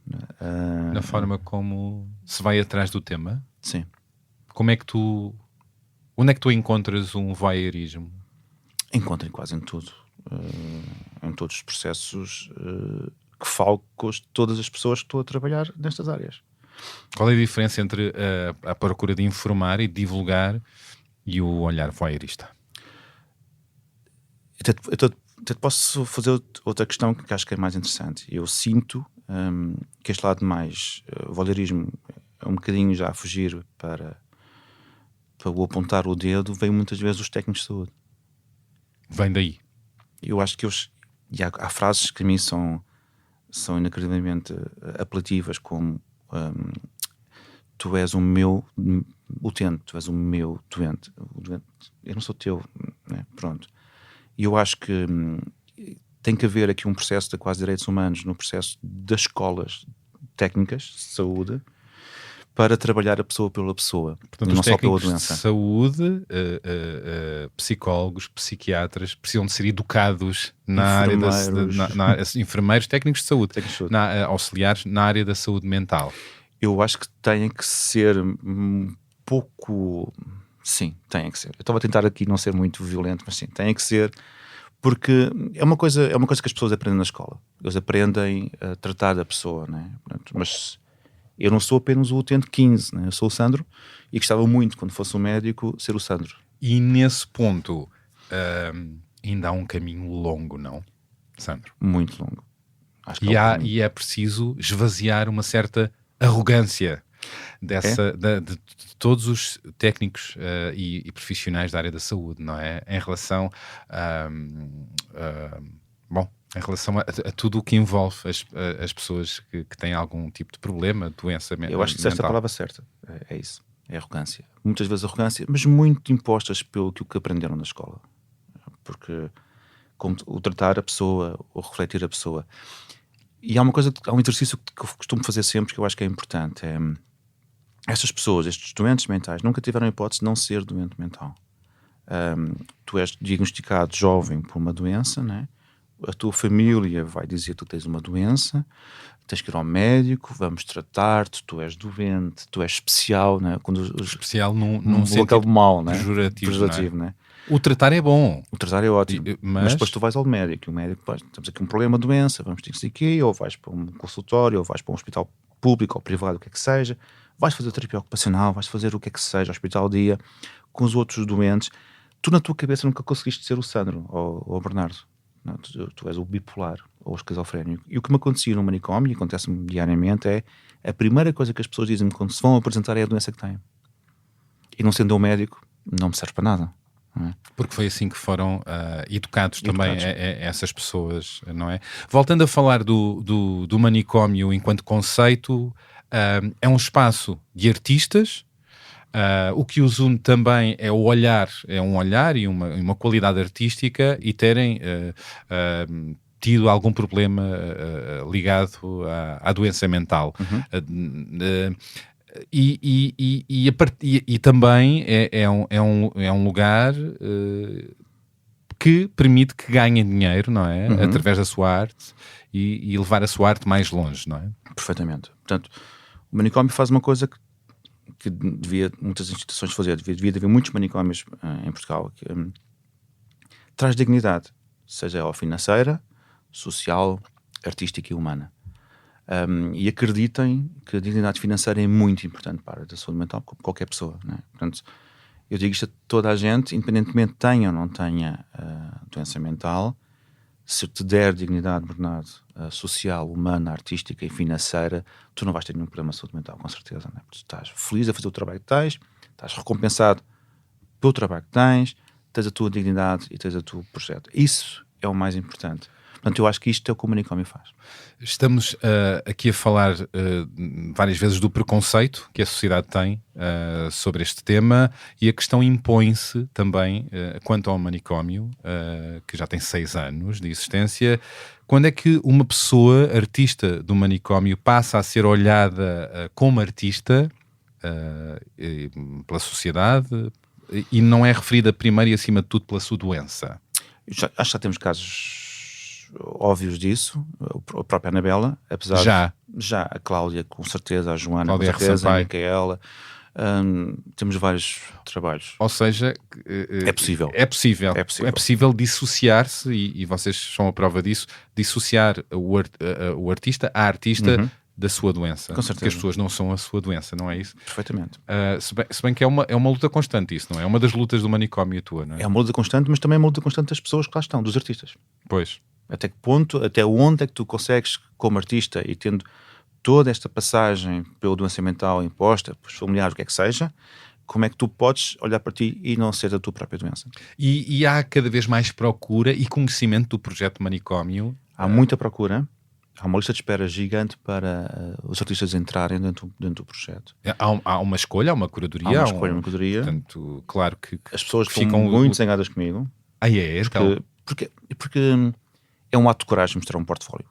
Na forma como se vai atrás do tema? Sim. Onde é que tu encontras um voyeurismo? Encontro quase em tudo. Em todos os processos que falo com todas as pessoas que estou a trabalhar nestas áreas. Qual é a diferença entre a procura de informar e divulgar e o olhar voyeurista? Até posso fazer outra questão que acho que é mais interessante. Eu sinto que este lado mais voyeurismo é um bocadinho já a fugir para o apontar o dedo, vem muitas vezes os técnicos de saúde. Vem daí. Eu acho que há frases que a mim são inacreditavelmente apelativas, como tu és o meu utente, tu és o meu doente. Eu não sou teu, né? Pronto. E eu acho que tem que haver aqui um processo de quase direitos humanos no processo das escolas técnicas de saúde para trabalhar a pessoa pela pessoa. Portanto, não só pela doença. De saúde, psicólogos, psiquiatras precisam de ser educados na área enfermeiros, técnicos de saúde, auxiliares na área da saúde mental. Eu acho que têm que ser um pouco... Sim, têm que ser. Eu estava a tentar aqui não ser muito violento, mas sim, têm que ser, porque é uma coisa que as pessoas aprendem na escola. Eles aprendem a tratar da pessoa, né? Mas eu não sou apenas o utente 15, né? Eu sou o Sandro e gostava muito, quando fosse um médico, ser o Sandro. E nesse ponto ainda há um caminho longo, não, Sandro? Muito longo. Acho que e é preciso esvaziar uma certa arrogância de todos os técnicos e profissionais da área da saúde, não é? Em relação em relação a tudo o que envolve as pessoas que têm algum tipo de problema, doença mental. Eu acho que disseste a palavra certa. É isso. É arrogância. Muitas vezes arrogância, mas muito impostas pelo que aprenderam na escola. Porque como o tratar a pessoa, o refletir a pessoa. E há um exercício que eu costumo fazer sempre, que eu acho que é importante. Estas pessoas, estes doentes mentais, nunca tiveram a hipótese de não ser doente mental. Tu és diagnosticado jovem por uma doença, né? A tua família vai dizer que tu tens uma doença, tens que ir ao médico, vamos tratar-te, tu és doente, tu és especial, né? Especial num sentido mau, né? Pejorativo, né? O tratar é bom. O tratar é ótimo, mas depois tu vais ao médico, e o médico, temos aqui um problema, doença, vamos ter que seguir aqui, ou vais para um consultório, ou vais para um hospital público ou privado, o que é que seja, vais fazer terapia ocupacional, vais fazer o que é que seja, hospital dia, com os outros doentes. Tu na tua cabeça nunca conseguiste ser o Sandro ou o Bernardo. Não, tu és o bipolar ou o esquizofrénico. E o que me acontecia no manicômio, e acontece-me diariamente, é a primeira coisa que as pessoas dizem quando se vão apresentar é a doença que têm. E não sendo um médico, não me serve para nada. Não é? Porque foi assim que foram educados também essas pessoas, não é? Voltando a falar do manicômio enquanto conceito, é um espaço de artistas. O que os une também é um olhar e uma qualidade artística, e terem tido algum problema ligado à doença mental. E também é um lugar que permite que ganhem dinheiro, não é? Através da sua arte e levar a sua arte mais longe, não é? Perfeitamente. Portanto, o manicômio faz uma coisa que devia muitas instituições fazer, devia haver muitos manicômios em Portugal, que traz dignidade, seja ela financeira, social, artística e humana. E acreditem que a dignidade financeira é muito importante para a área da saúde mental, como qualquer pessoa, não é? Portanto, eu digo isto a toda a gente, independentemente tenha ou não tenha doença mental, se te der dignidade, Bernardo, social, humana, artística e financeira, tu não vais ter nenhum problema de saúde mental, com certeza, não é? Porque tu estás feliz a fazer o trabalho que tens, estás recompensado pelo trabalho que tens a tua dignidade e tens o teu projeto. Isso é o mais importante. Portanto, eu acho que isto é o que o manicômio faz. Estamos aqui a falar várias vezes do preconceito que a sociedade tem sobre este tema, e a questão impõe-se também quanto ao manicômio, que já tem 6 anos de existência. Quando é que uma pessoa, artista do manicômio, passa a ser olhada como artista pela sociedade e não é referida primeiro e acima de tudo pela sua doença? Acho que já temos casos óbvios disso, a própria Anabela, apesar já a Cláudia, com certeza, a Joana, Cláudia com certeza, Sampaio. a Micaela, temos vários trabalhos. Ou seja, É possível. É possível. É possível. É possível dissociar-se, e vocês são a prova disso, dissociar o artista, a artista, da sua doença. Com certeza. Porque as pessoas não são a sua doença, não é isso? Perfeitamente. Se bem que é uma luta constante isso, não é? É uma das lutas do manicômio tua, não é? É uma luta constante, mas também é uma luta constante das pessoas que lá estão, dos artistas. Pois. Até que ponto, até onde é que tu consegues, como artista, e tendo toda esta passagem pela doença mental imposta, pelos familiares, o que é que seja, como é que tu podes olhar para ti e não ser da tua própria doença? E há cada vez mais procura e conhecimento do projeto manicômio. Há muita procura, há uma lista de espera gigante para os artistas entrarem dentro do projeto. Há uma escolha, há uma curadoria. Há uma escolha, uma curadoria. Portanto, claro que as pessoas ficam estão muito zangadas comigo. Porque é um ato de coragem mostrar um portfólio.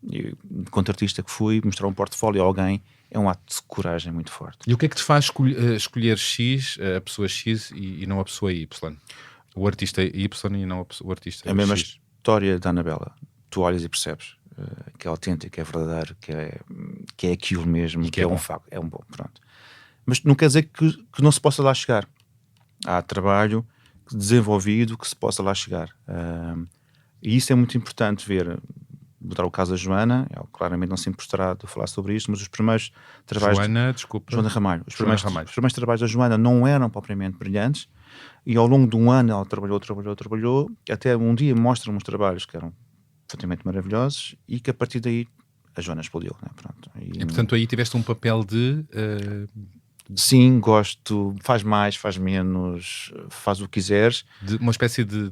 E, enquanto artista que fui, mostrar um portfólio a alguém é um ato de coragem muito forte. E o que é que te faz escolher X, a pessoa X e não a pessoa Y? O artista Y e não o artista X? É a mesma história da Anabela. Tu olhas e percebes que é autêntico, que é verdadeiro, que é aquilo mesmo, que é um facto, é um bom, pronto. Mas não quer dizer que não se possa lá chegar. Há trabalho desenvolvido que se possa lá chegar. E isso é muito importante ver. Vou dar o caso da Joana, ela claramente não se importará de falar sobre isto, mas os primeiros trabalhos... Joana Ramalho. Os primeiros trabalhos da Joana não eram propriamente brilhantes, e ao longo de um ano ela trabalhou, até um dia mostra-me uns trabalhos que eram absolutamente maravilhosos, e que a partir daí a Joana explodiu, né? Pronto. E portanto aí tiveste um papel de... Sim, gosto, faz mais, faz menos, faz o que quiseres. De uma espécie de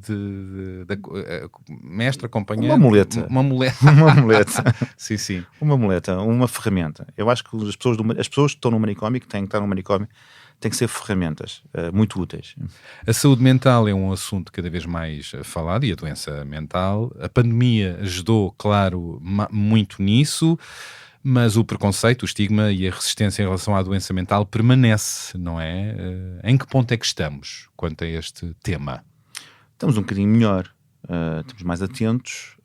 mestre, acompanhante. Uma muleta. Uma muleta. Uma muleta. Sim. Uma muleta, uma ferramenta. Eu acho que as pessoas que estão no manicômio, que têm que estar no manicômio, têm que ser ferramentas muito úteis. A saúde mental é um assunto cada vez mais falado, e a doença mental. A pandemia ajudou, claro, muito nisso. Mas o preconceito, o estigma e a resistência em relação à doença mental permanece, não é? Em que ponto é que estamos quanto a este tema? Estamos um bocadinho melhor, estamos mais atentos,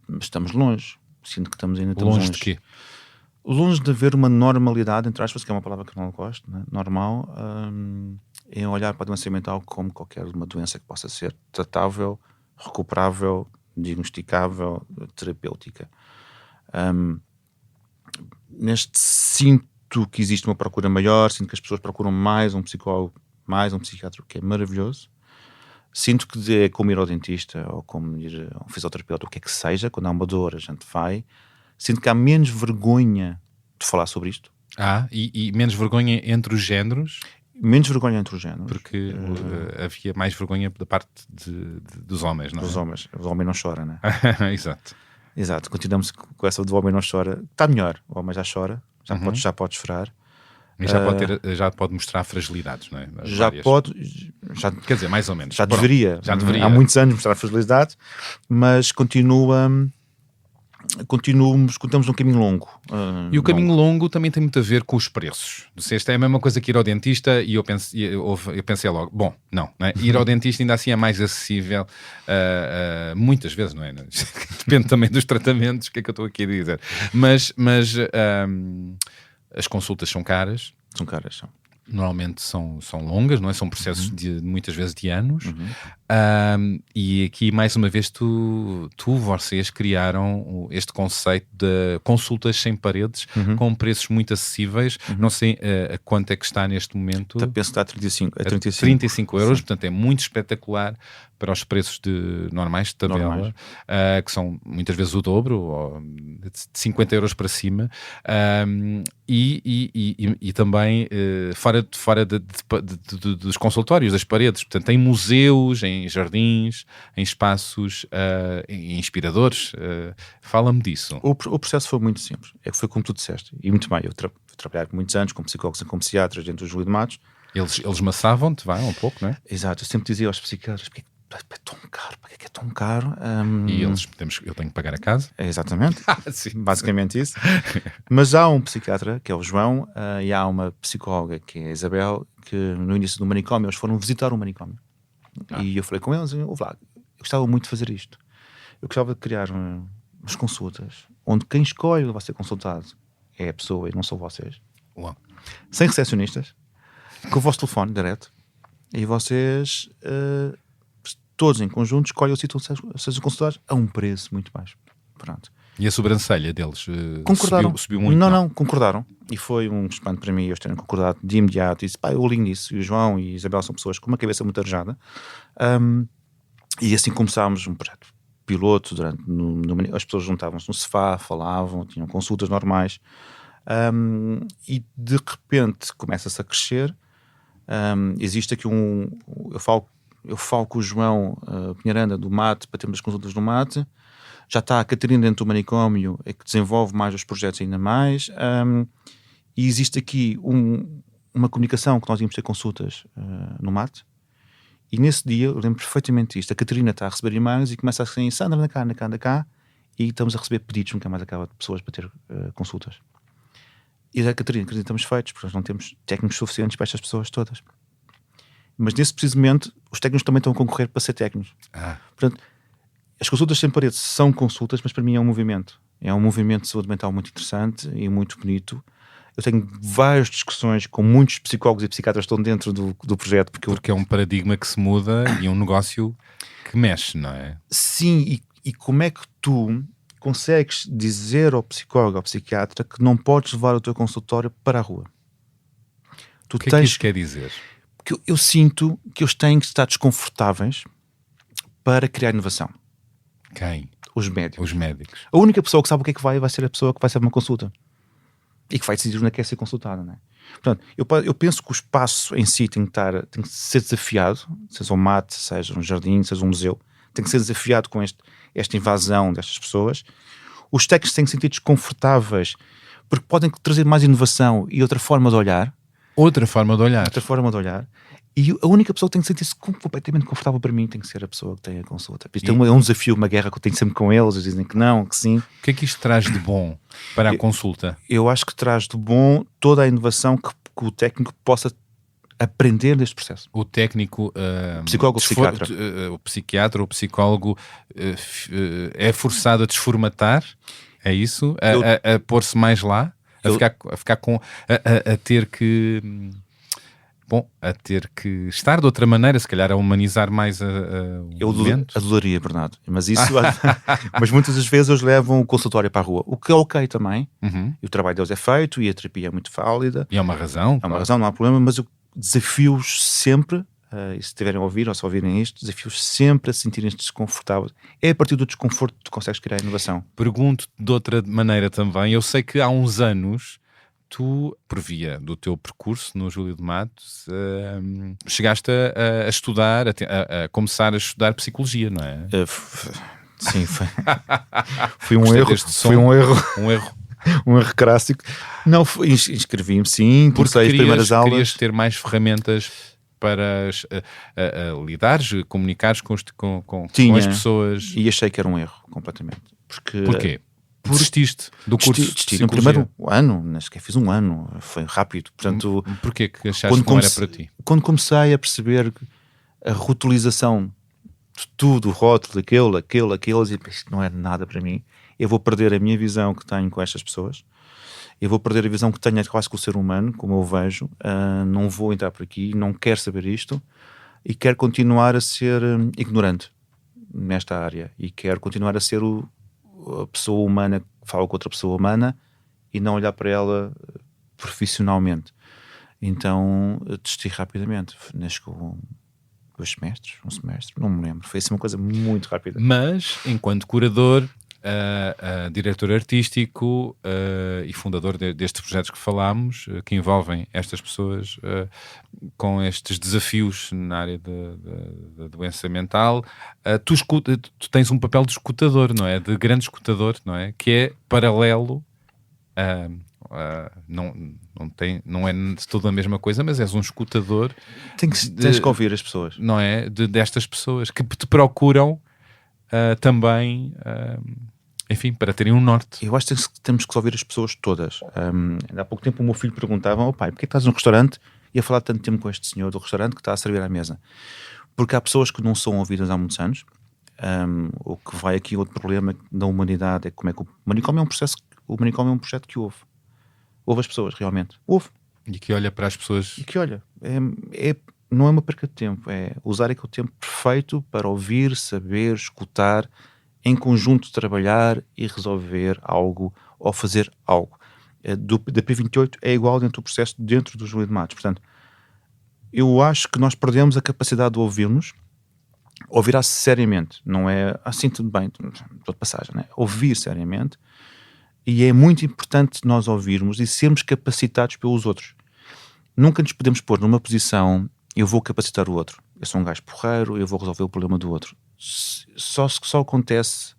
mas estamos longe. Sinto que ainda estamos longe. Longe de quê? Longe de haver uma normalidade, entre aspas, que é uma palavra que eu não gosto, né? Normal, em olhar para a doença mental como qualquer uma doença que possa ser tratável, recuperável, diagnosticável, terapêutica. Sinto que existe uma procura maior, sinto que as pessoas procuram mais um psicólogo, mais um psiquiatra, que é maravilhoso. Sinto que é como ir ao dentista ou como ir a um fisioterapeuta, o que é que seja, quando há uma dor a gente vai. Sinto que há menos vergonha de falar sobre isto. E menos vergonha entre os géneros? Menos vergonha entre os géneros. Porque havia mais vergonha da parte dos homens, não é? Dos homens. O homem não chora, não é? Exato, continuamos com essa do homem não chora. Está melhor, o homem já chora, já pode chorar. E já pode mostrar fragilidades, não é? Quer dizer, mais ou menos. Já deveria. Já deveria. Há muitos anos mostrar fragilidades, mas continua Continuamos um caminho longo. E o caminho longo também tem muito a ver com os preços. Esta é a mesma coisa que ir ao dentista e eu pensei logo, bom, não é? Ir ao dentista ainda assim é mais acessível muitas vezes, não é? Depende também dos tratamentos, que é que eu estou aqui a dizer. Mas as consultas são caras. São caras, são. Normalmente são longas, não é? São processos de muitas vezes de anos. E aqui, mais uma vez, vocês criaram este conceito de consultas sem paredes, com preços muito acessíveis. Não sei a quanto é que está neste momento. Penso que está a 35 euros, portanto é muito espetacular para os preços normais de tabela, que são muitas vezes o dobro, ou de 50 euros para cima, e também fora dos consultórios, das paredes, portanto em museus, em jardins, em espaços inspiradores. Fala-me disso. O processo foi muito simples, foi como tu disseste, e muito bem. Eu trabalhei por muitos anos como psicólogos e como psiquiatras dentro do Júlio de Matos. Eles maçavam-te, um pouco, não é? Exato, eu sempre dizia aos psiquiatras, é tão caro, para que é tão caro? E eu tenho que pagar a casa. É exatamente, Sim. basicamente isso. Mas há um psiquiatra, que é o João, e há uma psicóloga, que é a Isabel, que no início do manicômio, eles foram visitar o manicômio. E eu falei com eles, eu gostava muito de fazer isto. Eu gostava de criar umas consultas, onde quem escolhe vai ser consultado é a pessoa e não são vocês. Uau. Sem recepcionistas, com o vosso telefone direto, e vocês... todos em conjunto escolhem o sítio onde sejam consultados a um preço muito baixo. Pronto. E a sobrancelha deles concordaram. Subiu muito? Não, concordaram. E foi um espanto para mim eles terem concordado de imediato. E disse, eu alinho nisso. E o João e a Isabel são pessoas com uma cabeça muito arejada. E assim começámos um projeto piloto. As pessoas juntavam-se no sofá, falavam, tinham consultas normais. E de repente começa-se a crescer. Existe aqui eu falo com o João Pinheiranda do MAT para termos as consultas do MAT. Já está a Catarina dentro do manicômio, que desenvolve mais os projetos ainda mais. E existe aqui uma comunicação que nós íamos ter consultas no MAT. E nesse dia, eu lembro perfeitamente disto. A Catarina está a receber e-mails e começa assim, Sandra, anda cá. E estamos a receber pedidos, nunca mais acaba de pessoas para ter consultas. E a Catarina, estamos feitos, porque nós não temos técnicos suficientes para estas pessoas todas. Mas nesse preciso momento, os técnicos também estão a concorrer para ser técnicos. Portanto, as consultas sem paredes são consultas, mas para mim é um movimento. É um movimento de saúde mental muito interessante e muito bonito. Eu tenho várias discussões com muitos psicólogos e psiquiatras que estão dentro do projeto. Porque é um paradigma que se muda e um negócio que mexe, não é? Sim, e como é que tu consegues dizer ao psicólogo, ao psiquiatra, que não podes levar o teu consultório para a rua? O que é que isto quer dizer? Porque eu sinto que eles têm que estar desconfortáveis para criar inovação. Quem? Os médicos. A única pessoa que sabe o que é que vai ser a pessoa que vai ser uma consulta. E que vai decidir onde é que quer ser consultada, não é? Portanto, eu penso que o espaço em si tem que ser desafiado, seja um mate, seja um jardim, seja um museu, tem que ser desafiado com esta invasão destas pessoas. Os técnicos têm que se sentir desconfortáveis porque podem trazer mais inovação e outra forma de olhar. Outra forma de olhar. E a única pessoa que tem que sentir-se completamente confortável para mim tem que ser a pessoa que tem a consulta. Isto é um desafio, uma guerra que eu tenho sempre com eles. Eles dizem que não, que sim. O que é que isto traz de bom para a consulta? Eu acho que traz de bom toda a inovação que o técnico possa aprender deste processo. O técnico, psicólogo ou psiquiatra. O psiquiatra ou o psicólogo é forçado a desformatar? É isso? A pôr-se mais lá? A ter que... a ter que estar de outra maneira, se calhar a humanizar mais eu adoraria, Bernardo, mas mas muitas das vezes eles levam o consultório para a rua, o que é ok também, e o trabalho deles é feito e a terapia é muito válida. E é uma razão. Não há problema, mas eu desafio-os sempre, e se estiverem a ouvir ou se ouvirem isto, desafio-os sempre a se sentirem desconfortáveis. É a partir do desconforto que tu consegues criar inovação. Pergunto de outra maneira também, eu sei que há uns anos tu, por via do teu percurso no Júlio de Matos, chegaste a estudar, a começar a estudar psicologia, não é? Sim, foi um erro. Foi um erro. Um erro clássico. Não, inscrevi-me, sim, comecei as primeiras aulas. Querias ter mais ferramentas para lidares, comunicares com as pessoas. E achei que era um erro, completamente. Porquê? desististe do curso de Desisti no psicologia. primeiro ano, nem sequer fiz um ano, foi rápido. Portanto, Porquê que achaste que não era para ti? quando comecei a perceber a rotulação de tudo, o rótulo, aquilo, eu disse, isto não é nada para mim, eu vou perder a minha visão que tenho com estas pessoas, eu vou perder a visão que tenho quase com o ser humano, como eu vejo, não vou entrar por aqui, não quero saber isto, e quero continuar a ser ignorante nesta área, e quero continuar a ser a pessoa humana que fala com outra pessoa humana e não olhar para ela profissionalmente. Então desisti rapidamente, acho que 2 semestres, 1 semestre, não me lembro, foi assim uma coisa muito rápida. Mas, enquanto curador, diretor artístico e fundador destes projetos que falámos, que envolvem estas pessoas com estes desafios na área da doença mental, tu tens um papel de escutador, não é? De grande escutador, não é? Que é paralelo, não é de toda a mesma coisa, mas és um escutador. Tens que ouvir as pessoas. Não é? Destas pessoas que te procuram também, enfim, para terem um norte. Eu acho que temos que ouvir as pessoas todas. Há pouco tempo o meu filho perguntava: "Oh pai, porquê estás num restaurante e a falar tanto tempo com este senhor do restaurante que está a servir à mesa?" Porque há pessoas que não são ouvidas há muitos anos. O que vai aqui outro problema da humanidade é como é que o manicômio é um processo, o manicômio é um projeto que ouve as pessoas realmente, ouve, E que olha para as pessoas. e que olha, não é uma perca de tempo, é usar aquele tempo perfeito para ouvir, saber, escutar, em conjunto trabalhar e resolver algo ou fazer algo. Da P28 é igual dentro do processo, dentro do Júlio de Matos. Portanto, eu acho que nós perdemos a capacidade de ouvirmos, ouvirá seriamente, não é assim tudo bem, toda passagem, né? Ouvir seriamente, e é muito importante nós ouvirmos e sermos capacitados pelos outros. Nunca nos podemos pôr numa posição, eu vou capacitar o outro, eu sou um gajo porreiro, eu vou resolver o problema do outro. Só acontece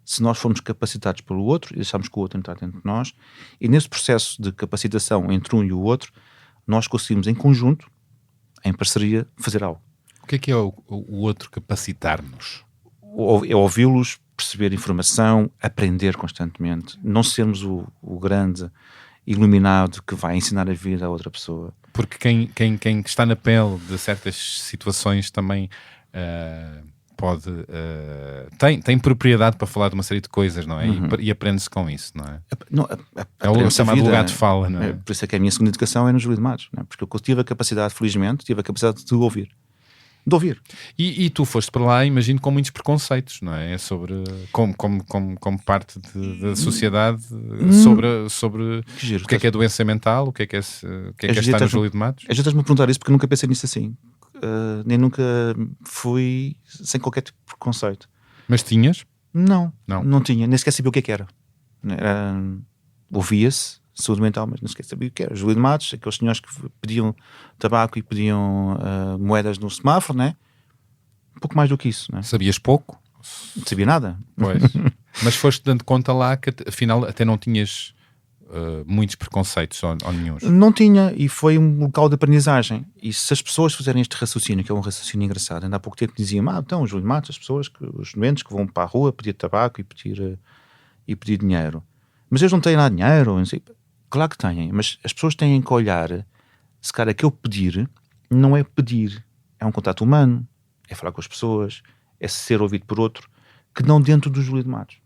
se nós formos capacitados pelo outro e deixarmos que o outro entrar dentro de nós, e nesse processo de capacitação entre um e o outro, nós conseguimos em conjunto, em parceria, fazer algo. O que é o outro capacitar-nos? É ouvi-los, perceber informação, aprender constantemente, não sermos o grande iluminado que vai ensinar a vida a outra pessoa. Porque quem está na pele de certas situações também tem propriedade para falar de uma série de coisas, não é? E aprende-se com isso, não é? É o chamado lugar de fala, não é? Por isso é que a minha segunda educação é no Júlio de Matos, não é? Porque eu tive a capacidade, felizmente, tive a capacidade de ouvir. E tu foste para lá, imagino, com muitos preconceitos, não é? Como parte da sociedade sobre o que é doença mental, o que é estar no Júlio de Matos. Ajudas-me a perguntar isso porque eu nunca pensei nisso assim. Nem nunca fui sem qualquer tipo de preconceito. Mas tinhas? Não tinha, nem sequer sabia o que era. Ouvia-se saúde mental, mas não sequer sabia o que era. Júlio de Matos, aqueles senhores que pediam tabaco e pediam moedas no semáforo, né? Um pouco mais do que isso, né? Sabias pouco? Não sabia nada. Pois. Mas foste dando conta lá que afinal até não tinhas muitos preconceitos ou nenhuns. Não tinha, e foi um local de aprendizagem. E se as pessoas fizerem este raciocínio, que é um raciocínio engraçado, ainda há pouco tempo diziam, então, Júlio de Matos, as pessoas, os doentes que vão para a rua pedir tabaco e pedir dinheiro. Mas eles não têm lá dinheiro, não sei. Claro que têm, mas as pessoas têm que olhar, se calhar aquele pedir não é pedir, é um contato humano, é falar com as pessoas, é ser ouvido por outro, que não dentro do Júlio de Matos.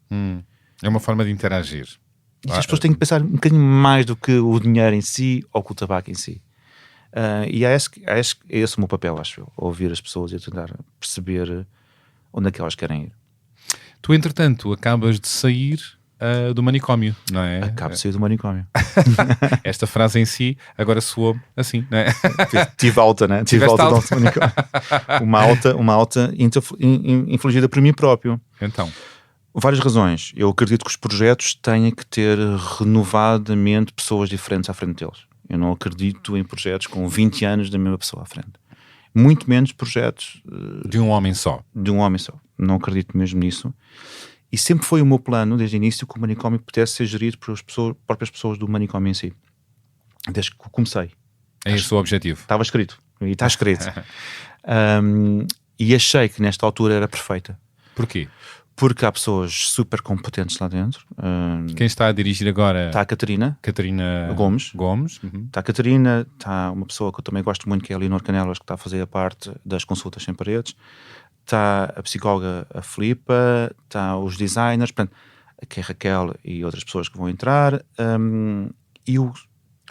É uma forma de interagir. E as pessoas têm que pensar um bocadinho mais do que o dinheiro em si ou com o tabaco em si. E é esse o meu papel, acho eu, ouvir as pessoas e tentar perceber onde é que elas querem ir. Tu, entretanto, acabas de sair do manicômio, não é? Acabo de sair do manicômio. Esta frase em si agora soou assim, não é? Tive alta, né? Tive alta do manicômio. Uma alta infligida por mim próprio. Então. Várias razões. Eu acredito que os projetos têm que ter renovadamente pessoas diferentes à frente deles. Eu não acredito em projetos com 20 anos da mesma pessoa à frente. Muito menos projetos de um homem só. De um homem só. Não acredito mesmo nisso. E sempre foi o meu plano, desde o início, que o manicômio pudesse ser gerido pelas próprias pessoas do manicômio em si. Desde que comecei. É esse o objetivo. Estava escrito. E está escrito. E achei que nesta altura era perfeita. Porquê? porque há pessoas super competentes lá dentro. Quem está a dirigir agora? Está a Catarina Gomes. Está a Catarina, está uma pessoa que eu também gosto muito, que é a Leonor Canelas, que está a fazer a parte das consultas sem paredes. Está a psicóloga, a Filipa, está os designers, portanto, aqui a Raquel e outras pessoas que vão entrar. E eu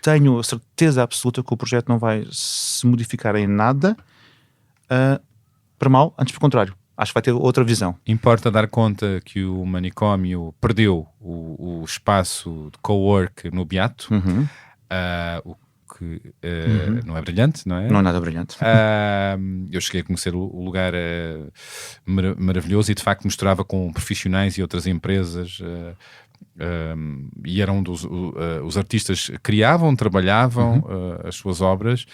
tenho a certeza absoluta que o projeto não vai se modificar em nada para mal, antes pelo contrário. Acho que vai ter outra visão. Importa dar conta que o manicômio perdeu o espaço de co-work no Beato, o que não é brilhante, não é? Não é nada brilhante. Eu cheguei a conhecer o lugar maravilhoso e de facto misturava com profissionais e outras empresas e eram os artistas criavam, trabalhavam as suas obras.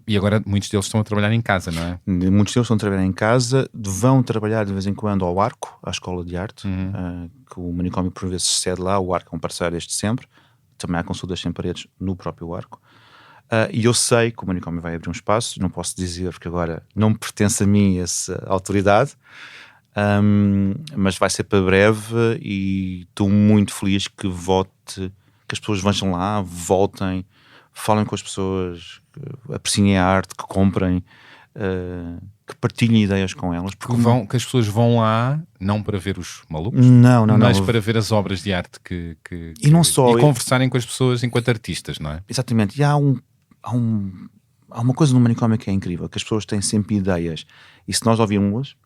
E agora muitos deles estão a trabalhar em casa, não é? Muitos deles estão a trabalhar em casa, vão trabalhar de vez em quando ao Arco, à Escola de Arte, que o manicômio por vezes cede lá. O Arco é um parceiro desde sempre, também há consultas sem paredes no próprio Arco. E eu sei que o manicômio vai abrir um espaço, não posso dizer porque agora não me pertence a mim essa autoridade, mas vai ser para breve e estou muito feliz que que as pessoas vão lá, voltem, falem com as pessoas, que apreciem a arte, que comprem, que partilhem ideias com elas. Que as pessoas vão lá não para ver os malucos, mas para ver as obras de arte e não só, e conversarem com as pessoas enquanto artistas, não é? Exatamente. E há uma coisa no manicômio que é incrível, que as pessoas têm sempre ideias, e se nós ouvirmos,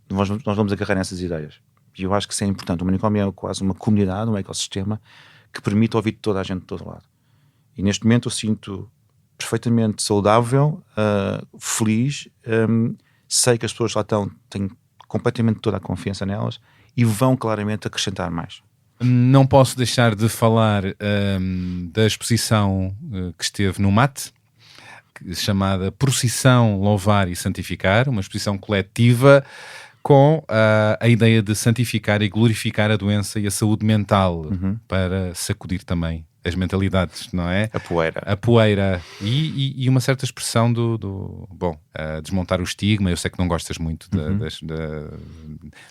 nós vamos agarrar nessas ideias. E eu acho que isso é importante. O manicômio é quase uma comunidade, um ecossistema que permite ouvir toda a gente de todo lado. E neste momento eu sinto perfeitamente saudável, feliz, sei que as pessoas lá estão, têm completamente toda a confiança nelas e vão claramente acrescentar mais. Não posso deixar de falar da exposição que esteve no MAT, chamada Procissão, Louvar e Santificar, uma exposição coletiva com a ideia de santificar e glorificar a doença e a saúde mental para sacudir também as mentalidades, não é? A poeira e uma certa expressão desmontar o estigma. Eu sei que não gostas muito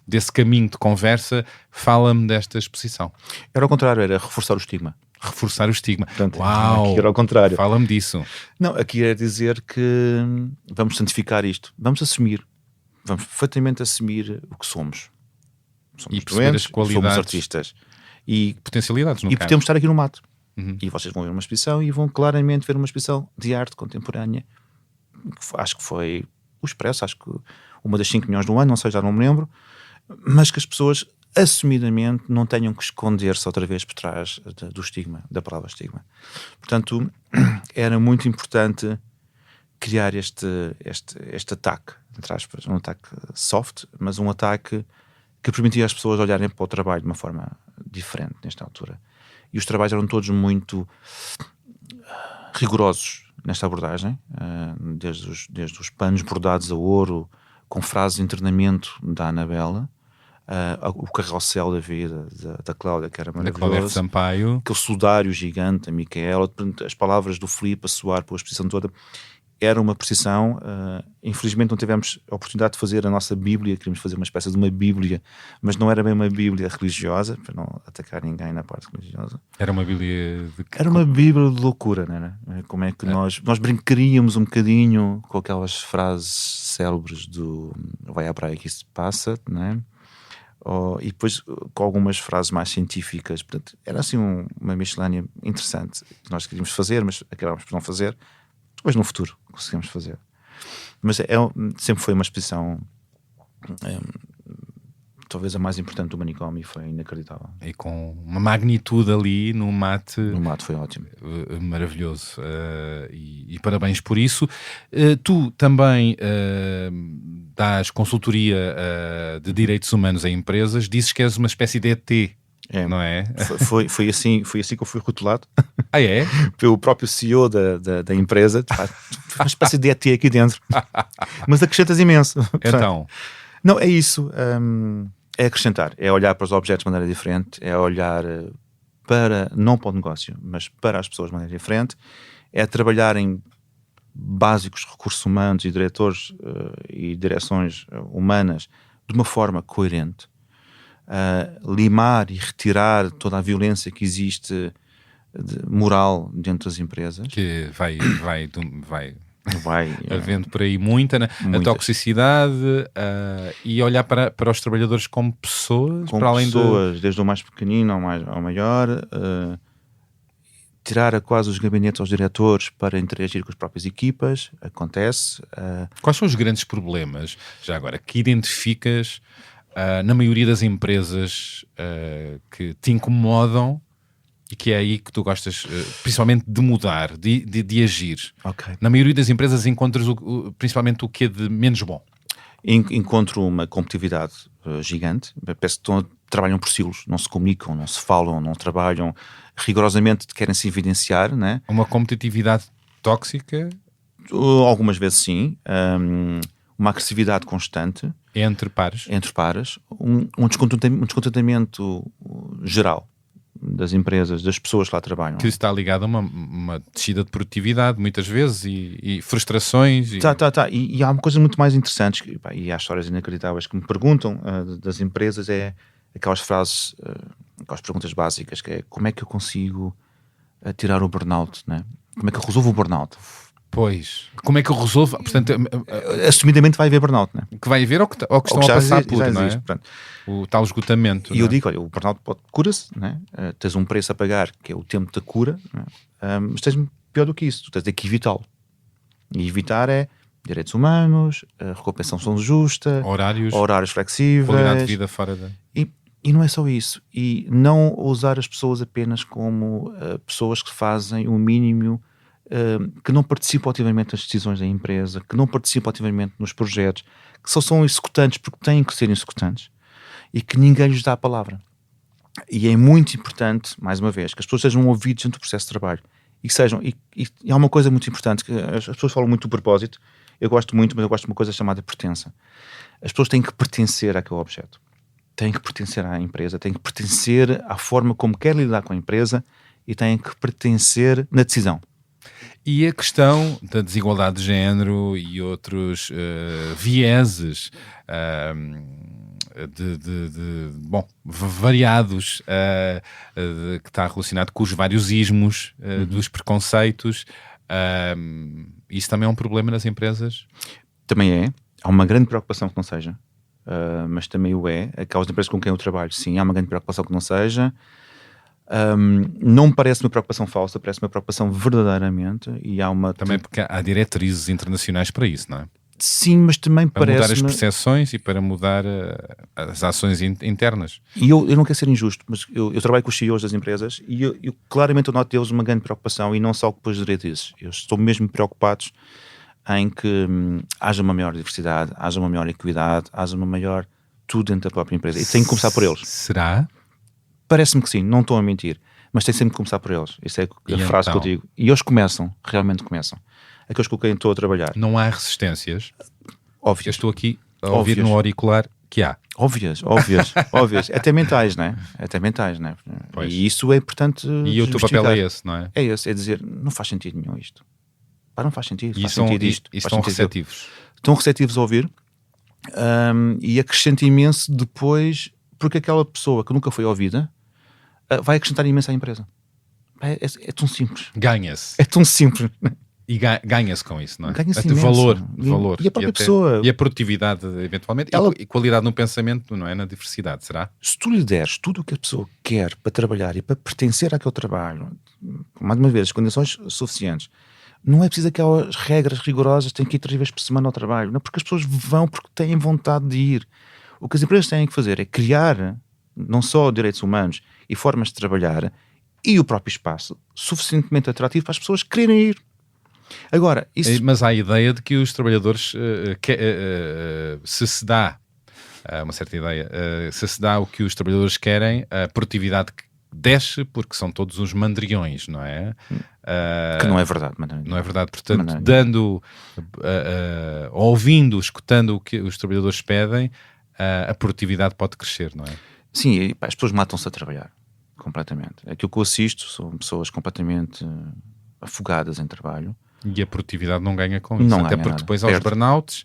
desse caminho de conversa. Fala-me desta exposição. Era ao contrário, era reforçar o estigma. Reforçar o estigma. Portanto, uau! Aqui era ao contrário. Fala-me disso. Não, aqui é dizer que vamos santificar isto. Vamos assumir. Vamos perfeitamente assumir o que somos. Somos doentes, as qualidades, somos artistas. E potencialidades, no caso. Podemos estar aqui no mato. E vocês vão ver uma exposição e vão claramente ver uma exposição de arte contemporânea. Acho que foi o Expresso, acho que uma das 5 milhões do ano, não sei, já não me lembro, mas que as pessoas assumidamente não tenham que esconder-se outra vez por trás do estigma, da palavra estigma. Portanto, era muito importante criar este ataque, entre aspas, um ataque soft, mas um ataque que permitia às pessoas olharem para o trabalho de uma forma diferente nesta altura. E os trabalhos eram todos muito rigorosos nesta abordagem, desde os panos bordados a ouro, com frases de internamento da Anabela, o carrossel da vida da Cláudia, que era maravilhoso, da Cláudia Sampaio, aquele sudário gigante, a Micaela, as palavras do Filipe a soar pela exposição toda. Era uma precisão. Infelizmente não tivemos a oportunidade de fazer a nossa Bíblia. Queríamos fazer uma espécie de uma Bíblia, mas não era bem uma Bíblia religiosa, para não atacar ninguém na parte religiosa. Era uma Bíblia Era uma Bíblia de loucura, não era? Como é que nós brincaríamos um bocadinho com aquelas frases célebres do vai à praia que isso passa, não é? E depois com algumas frases mais científicas. Portanto, era assim uma miscelânea interessante que nós queríamos fazer, mas acabámos por não fazer. Depois no futuro conseguimos fazer. Mas sempre foi uma exposição talvez a mais importante do manicômio, e foi inacreditável. E com uma magnitude ali no MAT. No MAT foi ótimo. Maravilhoso. E parabéns por isso. Tu também dás consultoria de direitos humanos a empresas. Dizes que és uma espécie de ET. Não é? Foi assim que eu fui rotulado. Ah, é? Pelo próprio CEO da empresa. Uma espécie de ET aqui dentro. Mas acrescentas imenso. Então? Não, é isso. É acrescentar. É olhar para os objetos de maneira diferente. É olhar não para o negócio, mas para as pessoas de maneira diferente. É trabalhar em básicos recursos humanos e diretores e direções humanas de uma forma coerente, limar e retirar toda a violência que existe moral dentro das empresas. Que vai Vai havendo por aí muita, né? A toxicidade, e olhar para os trabalhadores como pessoas, com para além pessoas, desde o mais pequenino ao maior, tirar quase os gabinetes aos diretores para interagir com as próprias equipas, acontece. Quais são os grandes problemas, já agora, que identificas na maioria das empresas que te incomodam e que é aí que tu gostas principalmente de mudar, de agir? Okay. Na maioria das empresas encontras principalmente o que é de menos bom? Encontro uma competitividade gigante. Parece que trabalham por silos, não se comunicam, não se falam, não trabalham rigorosamente, querem se evidenciar, né? Uma competitividade tóxica? Algumas vezes sim. Uma agressividade constante. Entre pares? Entre pares. Um descontentamento geral das empresas, das pessoas que lá trabalham. Que está ligado a uma descida de produtividade, muitas vezes, e frustrações. E há uma coisa muito mais interessante, e há histórias inacreditáveis que me perguntam das empresas, é aquelas frases, aquelas perguntas básicas, que é: como é que eu consigo tirar o burnout, né? Como é que eu resolvo o burnout? Pois, como é que eu resolvo? Portanto, assumidamente vai haver burnout, né? Que vai haver ou que estão a passar por, não é? Portanto, o tal esgotamento. E eu digo, olha, o burnout cura-se, né? Tens um preço a pagar, que é o tempo da cura, né? Mas tens pior do que isso, tu tens de que evitá-lo. E evitar é direitos humanos, recompensação justa, horários flexíveis, qualidade de vida fora da... E não é só isso. E não usar as pessoas apenas como pessoas que fazem o mínimo, que não participam ativamente nas decisões da empresa, que não participam ativamente nos projetos, que só são executantes porque têm que ser executantes e que ninguém lhes dá a palavra. E é muito importante, mais uma vez, que as pessoas sejam ouvidas dentro do processo de trabalho e que sejam, e há uma coisa muito importante, que as pessoas falam muito do propósito, eu gosto muito, mas eu gosto de uma coisa chamada pertença. As pessoas têm que pertencer àquele objeto, têm que pertencer à empresa, têm que pertencer à forma como querem lidar com a empresa e têm que pertencer na decisão. E a questão da desigualdade de género e outros vieses variados, que está relacionado com os vários ismos dos preconceitos, isso também é um problema nas empresas? Também é. Há uma grande preocupação que não seja, mas também o é. Aquelas empresas com quem eu trabalho, sim, há uma grande preocupação que não seja. Não me parece uma preocupação falsa, parece uma preocupação verdadeiramente, e há uma... Também porque há diretrizes internacionais para isso, não é? Sim, mas também para parece... mudar as percepções e para mudar as ações internas. E eu não quero ser injusto, mas eu trabalho com os CEOs das empresas e eu claramente eu noto deles uma grande preocupação, e não só depois das diretrizes. Eles estão mesmo preocupados em que haja uma maior diversidade, haja uma maior equidade, haja uma maior tudo dentro da própria empresa. E tem que começar por eles. Será? Parece-me que sim, não estou a mentir, mas tem sempre que começar por eles. Isso é a frase que eu digo. E eles começam, realmente começam. Aqueles com quem estou a trabalhar. Não há resistências? Óbvias. Eu estou aqui a ouvir no auricular que há. Óbvias. Até mentais, não é? Pois. E isso é importante. E o teu papel é esse, não é? É esse, é dizer, não faz sentido nenhum isto. Não faz sentido. E estão receptivos. Estão receptivos a ouvir, e acrescenta imenso depois, porque aquela pessoa que nunca foi ouvida vai acrescentar imenso à empresa. É tão simples. Ganha-se. É tão simples. E ganha-se com isso, não é? Ganha-se valor. E a própria pessoa. E a produtividade, eventualmente, e qualidade no pensamento, não é? Na diversidade, será? Se tu lhe deres tudo o que a pessoa quer para trabalhar e para pertencer àquele trabalho, mais uma vez, as condições suficientes, não é preciso aquelas regras rigorosas, tem que ir 3 vezes por semana ao trabalho, não, porque as pessoas vão porque têm vontade de ir. O que as empresas têm que fazer é criar não só direitos humanos e formas de trabalhar e o próprio espaço suficientemente atrativo para as pessoas quererem ir. Agora, isso... Mas há a ideia de que os trabalhadores, se dá uma certa ideia, se dá o que os trabalhadores querem, a produtividade desce porque são todos uns mandriões, não é? Que não é verdade. Não é verdade. Portanto, ouvindo, escutando o que os trabalhadores pedem, a produtividade pode crescer, não é? Sim, as pessoas matam-se a trabalhar, completamente. Aquilo que eu assisto são pessoas completamente afogadas em trabalho, E a produtividade não ganha com isso. Não Até ganha porque nada. depois aos Perde. burnouts,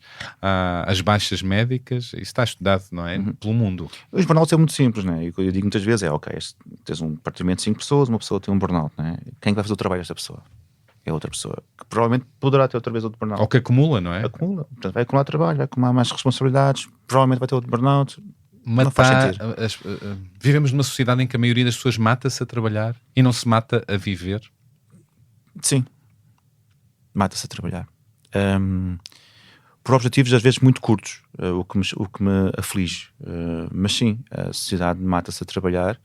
as baixas médicas, isso está estudado, não é? Pelo mundo. Os burnouts é muito simples, né? E o que eu digo muitas vezes é, ok, tens um departamento de 5 pessoas, uma pessoa tem um burnout, né? Quem vai fazer o trabalho desta pessoa? É outra pessoa, que provavelmente poderá ter outra vez outro burnout. Ou que acumula, não é? Acumula, portanto vai acumular trabalho, vai acumular mais responsabilidades, provavelmente vai ter outro burnout. Não faz sentido. Vivemos numa sociedade em que a maioria das pessoas mata-se a trabalhar e não se mata a viver. Sim, mata-se a trabalhar. Por objetivos às vezes muito curtos, o que me aflige. Mas sim, a sociedade mata-se a trabalhar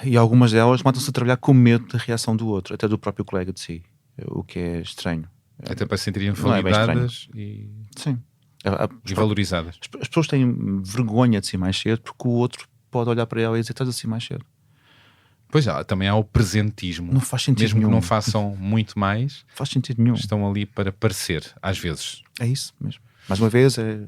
e algumas delas matam-se a trabalhar com medo da reação do outro, até do próprio colega de si, o que é estranho. Até para se sentirem Não é bem validadas e Sim. valorizadas. As pessoas têm vergonha de si mais cedo porque o outro pode olhar para ela e dizer estás assim mais cedo. Pois também há o presentismo. Não faz sentido Mesmo nenhum. que não façam muito mais, Faz sentido nenhum. estão ali para parecer, às vezes. É isso mesmo. Mais uma vez, é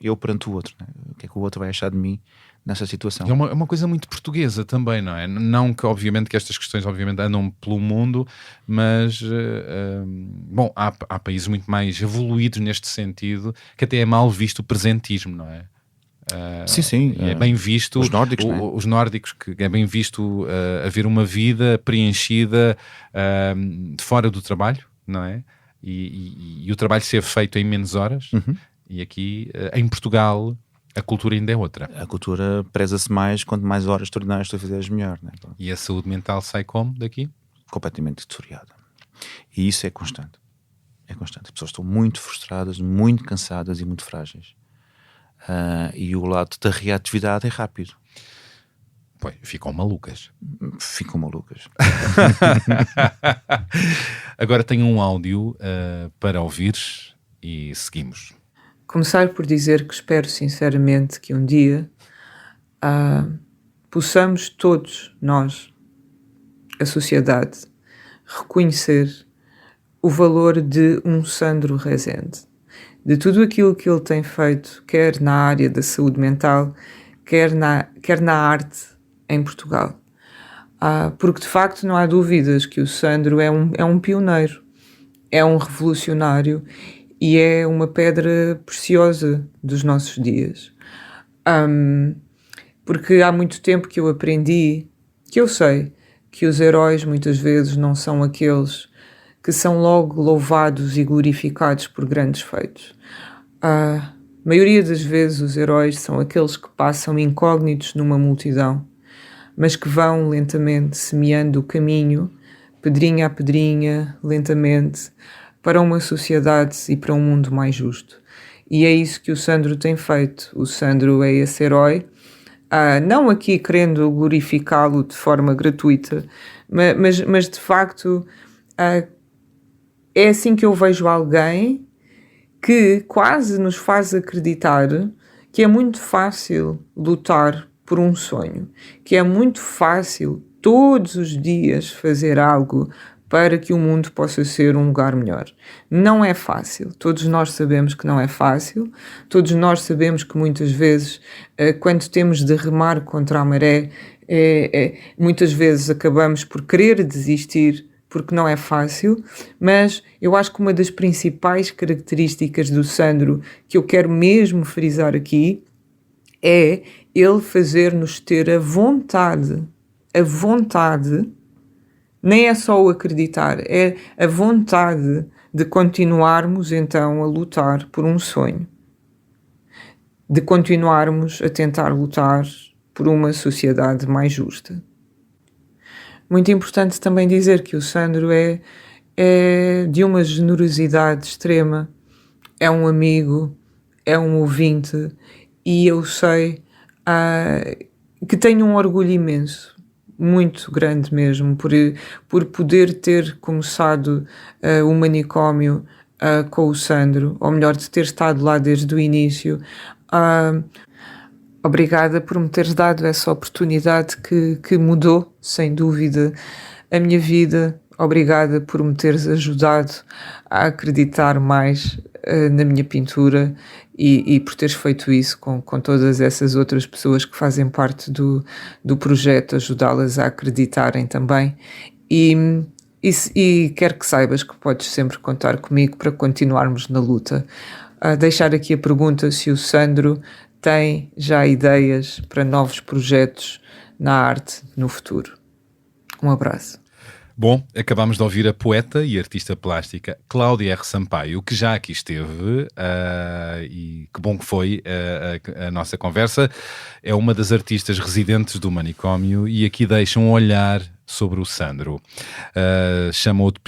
eu perante o outro. Né? O que é que o outro vai achar de mim nessa situação? É uma coisa muito portuguesa também, não é? Não que, obviamente, que estas questões obviamente andam pelo mundo, mas, bom, há países muito mais evoluídos neste sentido, que até é mal visto o presentismo, não é? Sim. É bem visto Os nórdicos, não é? os nórdicos, que é bem visto haver uma vida preenchida fora do trabalho, não é? E o trabalho ser feito em menos horas. E aqui em Portugal a cultura ainda é outra. A cultura preza-se mais, quanto mais horas extraordinárias tu fizeres, melhor. Né? E a saúde mental sai como daqui? Completamente deteriorada. E isso é constante. É constante. As pessoas estão muito frustradas, muito cansadas e muito frágeis. E o lado da reatividade é rápido. Pois, ficam malucas. Ficam malucas. Agora tenho um áudio para ouvires e seguimos. Começar por dizer que espero sinceramente que um dia possamos todos nós, a sociedade, reconhecer o valor de um Sandro Rezende, de tudo aquilo que ele tem feito, quer na área da saúde mental, quer na arte em Portugal. Porque de facto não há dúvidas que o Sandro é um pioneiro, é um revolucionário e é uma pedra preciosa dos nossos dias. Porque há muito tempo que eu aprendi, que eu sei, que os heróis muitas vezes não são aqueles que são logo louvados e glorificados por grandes feitos. A maioria das vezes os heróis são aqueles que passam incógnitos numa multidão, mas que vão lentamente semeando o caminho, pedrinha a pedrinha, lentamente, para uma sociedade e para um mundo mais justo. E é isso que o Sandro tem feito. O Sandro é esse herói, não aqui querendo glorificá-lo de forma gratuita, mas de facto é assim que eu vejo alguém que quase nos faz acreditar que é muito fácil lutar por um sonho, que é muito fácil todos os dias fazer algo para que o mundo possa ser um lugar melhor. Não é fácil. Todos nós sabemos que não é fácil. Todos nós sabemos que muitas vezes, quando temos de remar contra a maré, muitas vezes acabamos por querer desistir porque não é fácil, mas eu acho que uma das principais características do Sandro que eu quero mesmo frisar aqui é ele fazer-nos ter a vontade, nem é só o acreditar, é a vontade de continuarmos então a lutar por um sonho, de continuarmos a tentar lutar por uma sociedade mais justa. Muito importante também dizer que o Sandro é de uma generosidade extrema, é um amigo, é um ouvinte e eu sei que tenho um orgulho imenso, muito grande mesmo, por poder ter começado o manicômio com o Sandro, ou melhor, de ter estado lá desde o início. Obrigada por me teres dado essa oportunidade que mudou, sem dúvida, a minha vida. Obrigada por me teres ajudado a acreditar mais na minha pintura e por teres feito isso com todas essas outras pessoas que fazem parte do projeto, ajudá-las a acreditarem também. E E quero que saibas que podes sempre contar comigo para continuarmos na luta. Deixar aqui a pergunta se o Sandro tem já ideias para novos projetos na arte no futuro. Um abraço. Bom, acabámos de ouvir a poeta e artista plástica Cláudia R. Sampaio, que já aqui esteve, e que bom que foi a nossa conversa. É uma das artistas residentes do Manicômio e aqui deixa um olhar sobre o Sandro. Chama-o de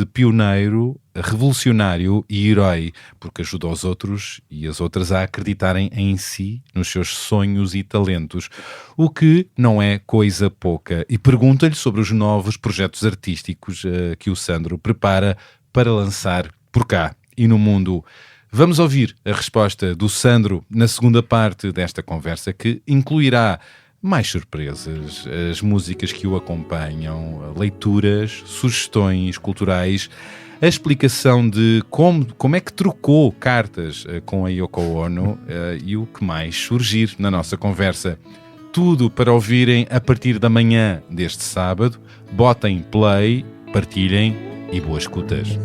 pioneiro, revolucionário e herói, porque ajuda os outros e as outras a acreditarem em si, nos seus sonhos e talentos, o que não é coisa pouca. E pergunta-lhe sobre os novos projetos artísticos que o Sandro prepara para lançar por cá e no mundo. Vamos ouvir a resposta do Sandro na segunda parte desta conversa, que incluirá mais surpresas, as músicas que o acompanham, leituras, sugestões culturais, a explicação de como é que trocou cartas com a Yoko Ono e o que mais surgir na nossa conversa. Tudo para ouvirem a partir da manhã deste sábado. Botem play, partilhem e boas escutas.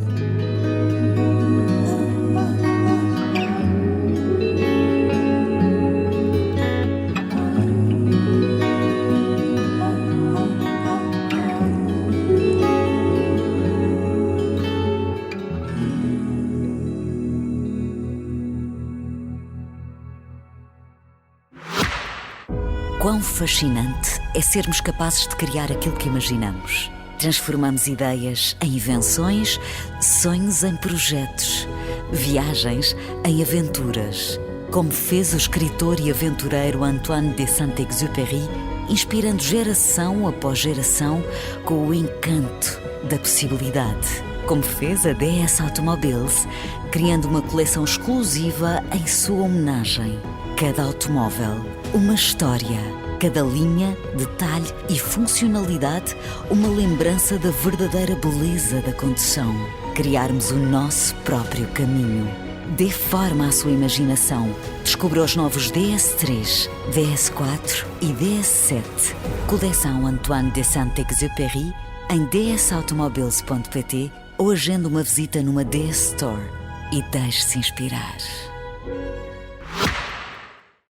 Quão fascinante é sermos capazes de criar aquilo que imaginamos. Transformamos ideias em invenções, sonhos em projetos, viagens em aventuras, como fez o escritor e aventureiro Antoine de Saint-Exupéry, inspirando geração após geração com o encanto da possibilidade. Como fez a DS Automobiles, criando uma coleção exclusiva em sua homenagem. Cada automóvel, uma história. Cada linha, detalhe e funcionalidade, uma lembrança da verdadeira beleza da condução. Criarmos o nosso próprio caminho. Dê forma à sua imaginação. Descubra os novos DS3, DS4 e DS7. Coleção Antoine de Saint-Exupéry em dsautomobiles.pt ou agende uma visita numa DS Store e deixe-se inspirar.